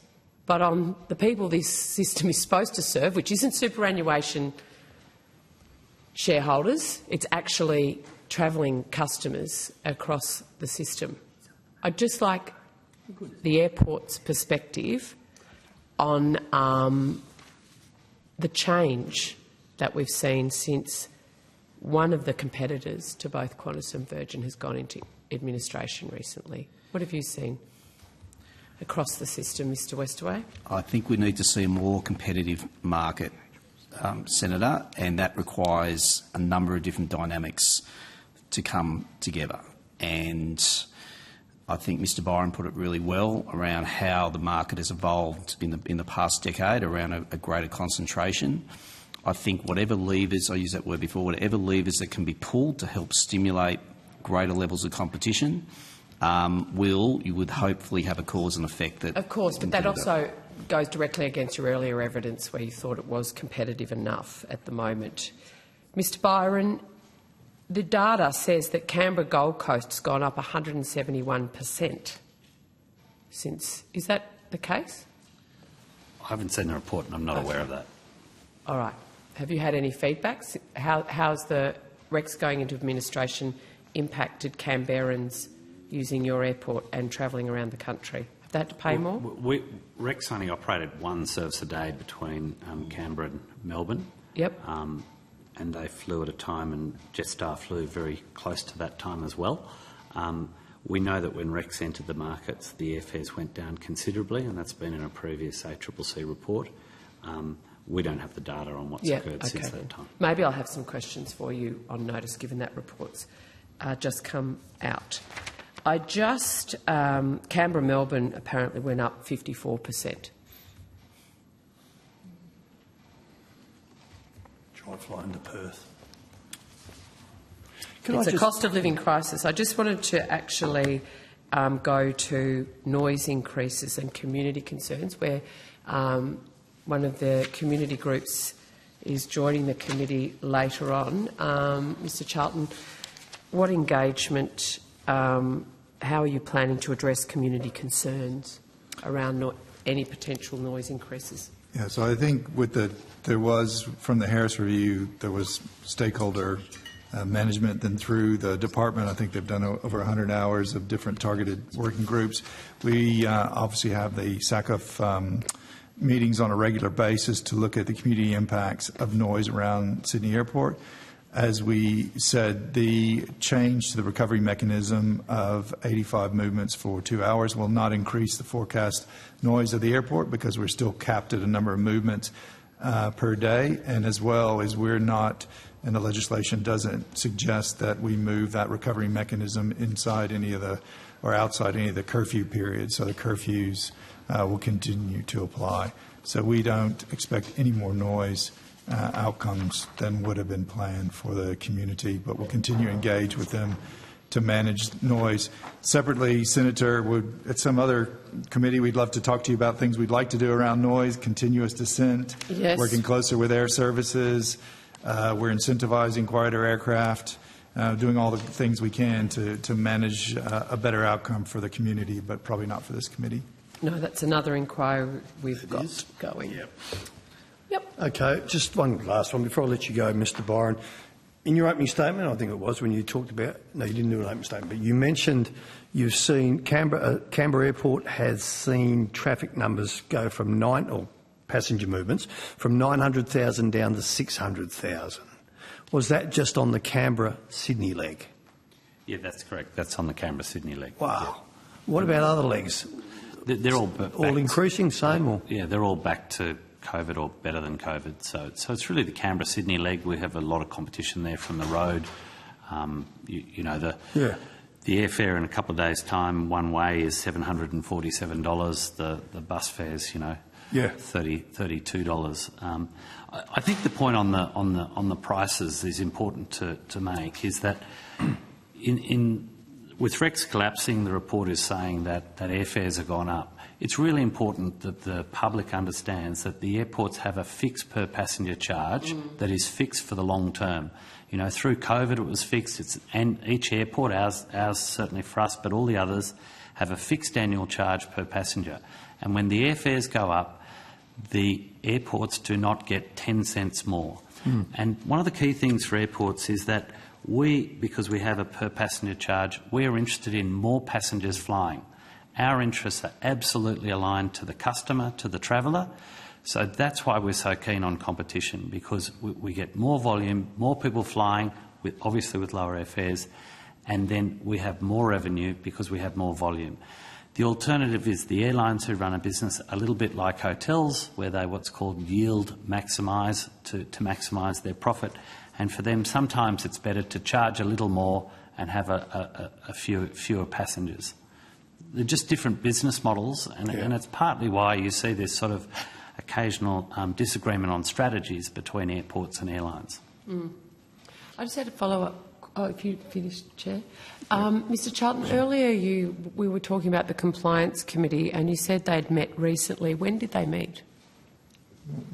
but on the people this system is supposed to serve, which isn't superannuation shareholders, it's actually travelling customers across the system? I'd just like the airport's perspective on the change that we've seen since one of the competitors to both Qantas and Virgin has gone into administration recently. What have you seen across the system, Mr Westaway? I think we need to see a more competitive market, Senator, and that requires a number of different dynamics to come together. And I think Mr Byron put it really well around how the market has evolved in the past decade around a greater concentration. I think whatever levers, I used that word before, whatever levers that can be pulled to help stimulate greater levels of competition you would hopefully have a cause and effect that. Of course, but that also goes directly against your earlier evidence where you thought it was competitive enough at the moment. Mr Byron, the data says that Canberra Gold Coast has gone up 171% since. Is that the case? I haven't seen the report and I'm not aware of that. All right. Have you had any feedback? How's the Rex going into administration impacted Canberrans using your airport and travelling around the country? Have they had to pay more? Rex only operated one service a day between Canberra and Melbourne. Yep. And they flew at a time, and Jetstar flew very close to that time as well. We know that when Rex entered the markets, the airfares went down considerably, and that's been in a previous ACCC report. We don't have the data on what's occurred since that time. Maybe I'll have some questions for you on notice, given that report's just come out. Canberra-Melbourne apparently went up 54%. Try flying to Perth. It's a cost of living crisis. I just wanted to actually go to noise increases and community concerns, where one of the community groups is joining the committee later on. Mr Charlton, what engagement, how are you planning to address community concerns around any potential noise increases? Yeah, so I think there was, from the Harris Review, there was stakeholder management. Then through the department, I think they've done over 100 hours of different targeted working groups. We obviously have the SACF meetings on a regular basis to look at the community impacts of noise around Sydney Airport. As we said, the change to the recovery mechanism of 85 movements for 2 hours will not increase the forecast noise of the airport, because we're still capped at a number of movements per day, and as well as we're not, and the legislation doesn't suggest that we move that recovery mechanism inside any of the, or outside any of the curfew periods. So the curfews will continue to apply. So we don't expect any more noise outcomes than would have been planned for the community, but we'll continue to engage with them to manage noise. Separately, Senator, at some other committee, we'd love to talk to you about things we'd like to do around noise, continuous descent, working closer with air services. We're incentivizing quieter aircraft, doing all the things we can to manage a better outcome for the community, but probably not for this committee. No, that's another inquiry we've got going. Yep. Okay, just one last one before I let you go, Mr Byron. In your opening statement, I think it was, when you talked about, no, you didn't do an opening statement, but you mentioned you've seen Canberra Airport has seen traffic numbers go from passenger movements from 900,000 down to 600,000. Was that just on the Canberra-Sydney leg? Yeah, that's correct. That's on the Canberra-Sydney leg. Wow. Yeah. What about other legs? They're all increasing, same or? Yeah, they're all back to COVID or better than COVID. So it's really the Canberra-Sydney leg. We have a lot of competition there from the road. The airfare in a couple of days' time, one way, is $747. The bus fares, $32. I think the point on the prices is important to make is that with Rex collapsing, the report is saying that airfares have gone up. It's really important that the public understands that the airports have a fixed per passenger charge that is fixed for the long term. Through COVID it was fixed, and each airport, ours certainly for us, but all the others, have a fixed annual charge per passenger. And when the airfares go up, the airports do not get 10 cents more. And one of the key things for airports is that because we have a per passenger charge, we're interested in more passengers flying. Our interests are absolutely aligned to the customer, to the traveller. So that's why we're so keen on competition, because we get more volume, more people flying, obviously with lower airfares, and then we have more revenue because we have more volume. The alternative is the airlines who run a business a little bit like hotels, where they what's called yield maximise to maximise their profit. And for them, sometimes it's better to charge a little more and have a fewer passengers. They're just different business models, and it's partly why you see this sort of occasional disagreement on strategies between airports and airlines. I just had a follow-up Oh, if you finished, Chair. Mr Charlton, earlier we were talking about the Compliance Committee and you said they'd met recently. When did they meet?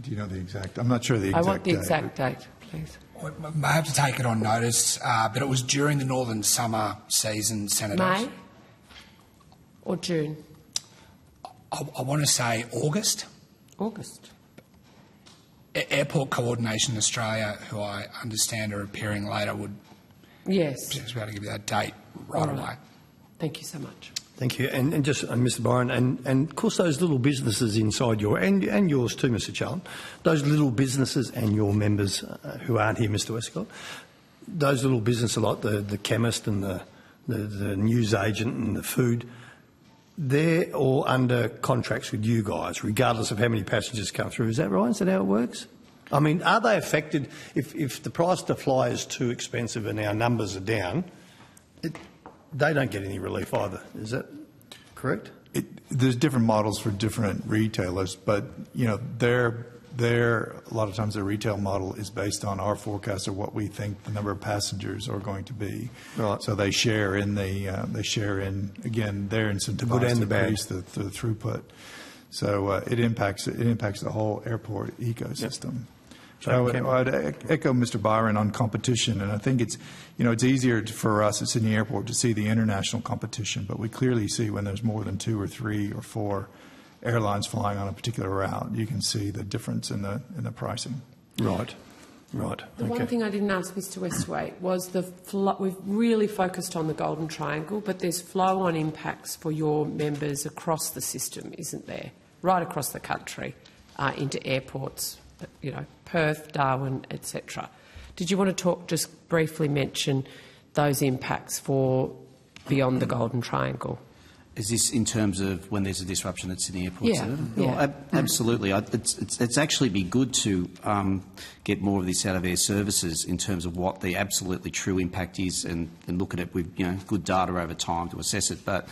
Do you know the exact? I'm not sure the exact date. I want the exact date, please. We may have to take it on notice, but it was during the northern summer season, Senators. May or June? I want to say August. August. Airport Coordination Australia, who I understand are appearing later, would Yes. just be able to give you that date right away. Thank you so much. Thank you. And just, Mr Byron, and of course those little businesses inside and yours too, Mr Charlton, those little businesses and your members who aren't here, Mr Westcott, those little businesses like the chemist and the news agent and the food, they're all under contracts with you guys, regardless of how many passengers come through. Is that right? Is that how it works? I mean, are they affected if the price to fly is too expensive and our numbers are down? They don't get any relief either. Is that correct? There's different models for different retailers, but you know, a lot of times their retail model is based on our forecast of what we think the number of passengers are going to be. Right. So they share in again, they're incentivized to increase the throughput. So it impacts the whole airport ecosystem. Yep. I'd echo Mr. Byron on competition, and I think it's easier for us at Sydney Airport to see the international competition, but we clearly see when there's more than 2 or 3 or 4 airlines flying on a particular route, you can see the difference in the pricing. Right. The one thing I didn't ask Mr Westwaite was we've really focused on the Golden Triangle, but there's flow-on impacts for your members across the system, isn't there? Right across the country into airports, Perth, Darwin, etc. Did you want to just briefly mention those impacts for beyond the Golden Triangle? Is this in terms of when there's a disruption at Sydney Airport, Yeah. Senator? Yeah. Well, absolutely. It's actually be good to get more of this out of air services in terms of what the absolutely true impact is and look at it with good data over time to assess it. But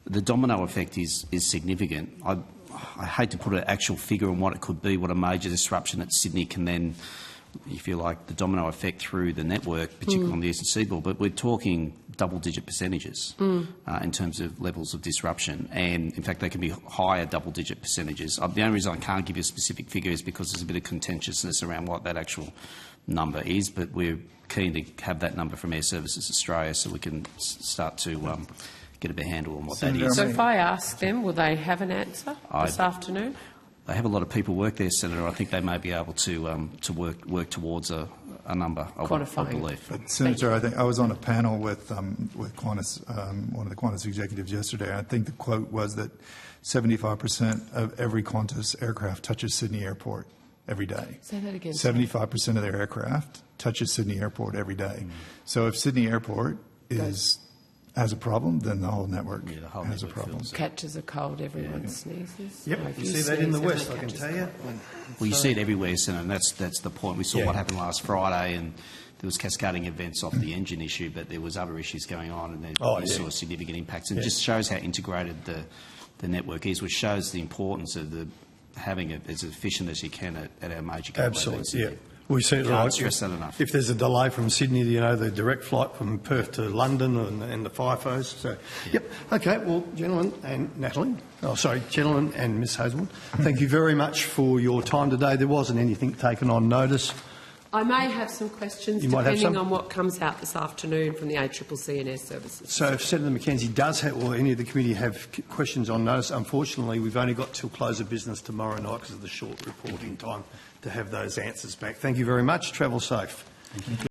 the domino effect is significant. I hate to put an actual figure on what it could be, what a major disruption at Sydney can then, if you like, the domino effect through the network, particularly on the eastern seaboard, but we're talking double-digit percentages in terms of levels of disruption, and in fact they can be higher double-digit percentages. The only reason I can't give you a specific figure is because there's a bit of contentiousness around what that actual number is, but we're keen to have that number from Air Services Australia so we can start to get a better handle on what that is. So if I ask them, will they have an answer this afternoon? They have a lot of people work there, Senator. I think they may be able to work towards a number. Quantifying. I believe. But Senator, I think I was on a panel with Qantas, one of the Qantas executives yesterday. I think the quote was that 75% of every Qantas aircraft touches Sydney Airport every day. Say that again. 75% of their aircraft touches Sydney Airport every day. So if Sydney Airport has a problem, then the whole network has a problem. Catches a cold, everyone sneezes. Yep, you see that in the West, I can tell you. Well, you see it everywhere, Senator, and that's the point. We saw what happened last Friday, and there was cascading events off the engine issue, but there was other issues going on, and we saw significant impacts. And it just shows how integrated the network is, which shows the importance of having it as efficient as you can at our major gateways. Absolutely, yeah. We see it Can't stress that enough. If there's a delay from Sydney, the direct flight from Perth to London and the FIFOs. So, yep. Okay. Well, gentlemen and Natalie. Gentlemen and Ms. Hazelwood. Thank you very much for your time today. There wasn't anything taken on notice. I may have some questions depending on what comes out this afternoon from the ACCC and Air Services. So if Senator McKenzie does have, or any of the committee have questions on notice, unfortunately we've only got till close of business tomorrow night because of the short reporting time to have those answers back. Thank you very much. Travel safe. Thank you.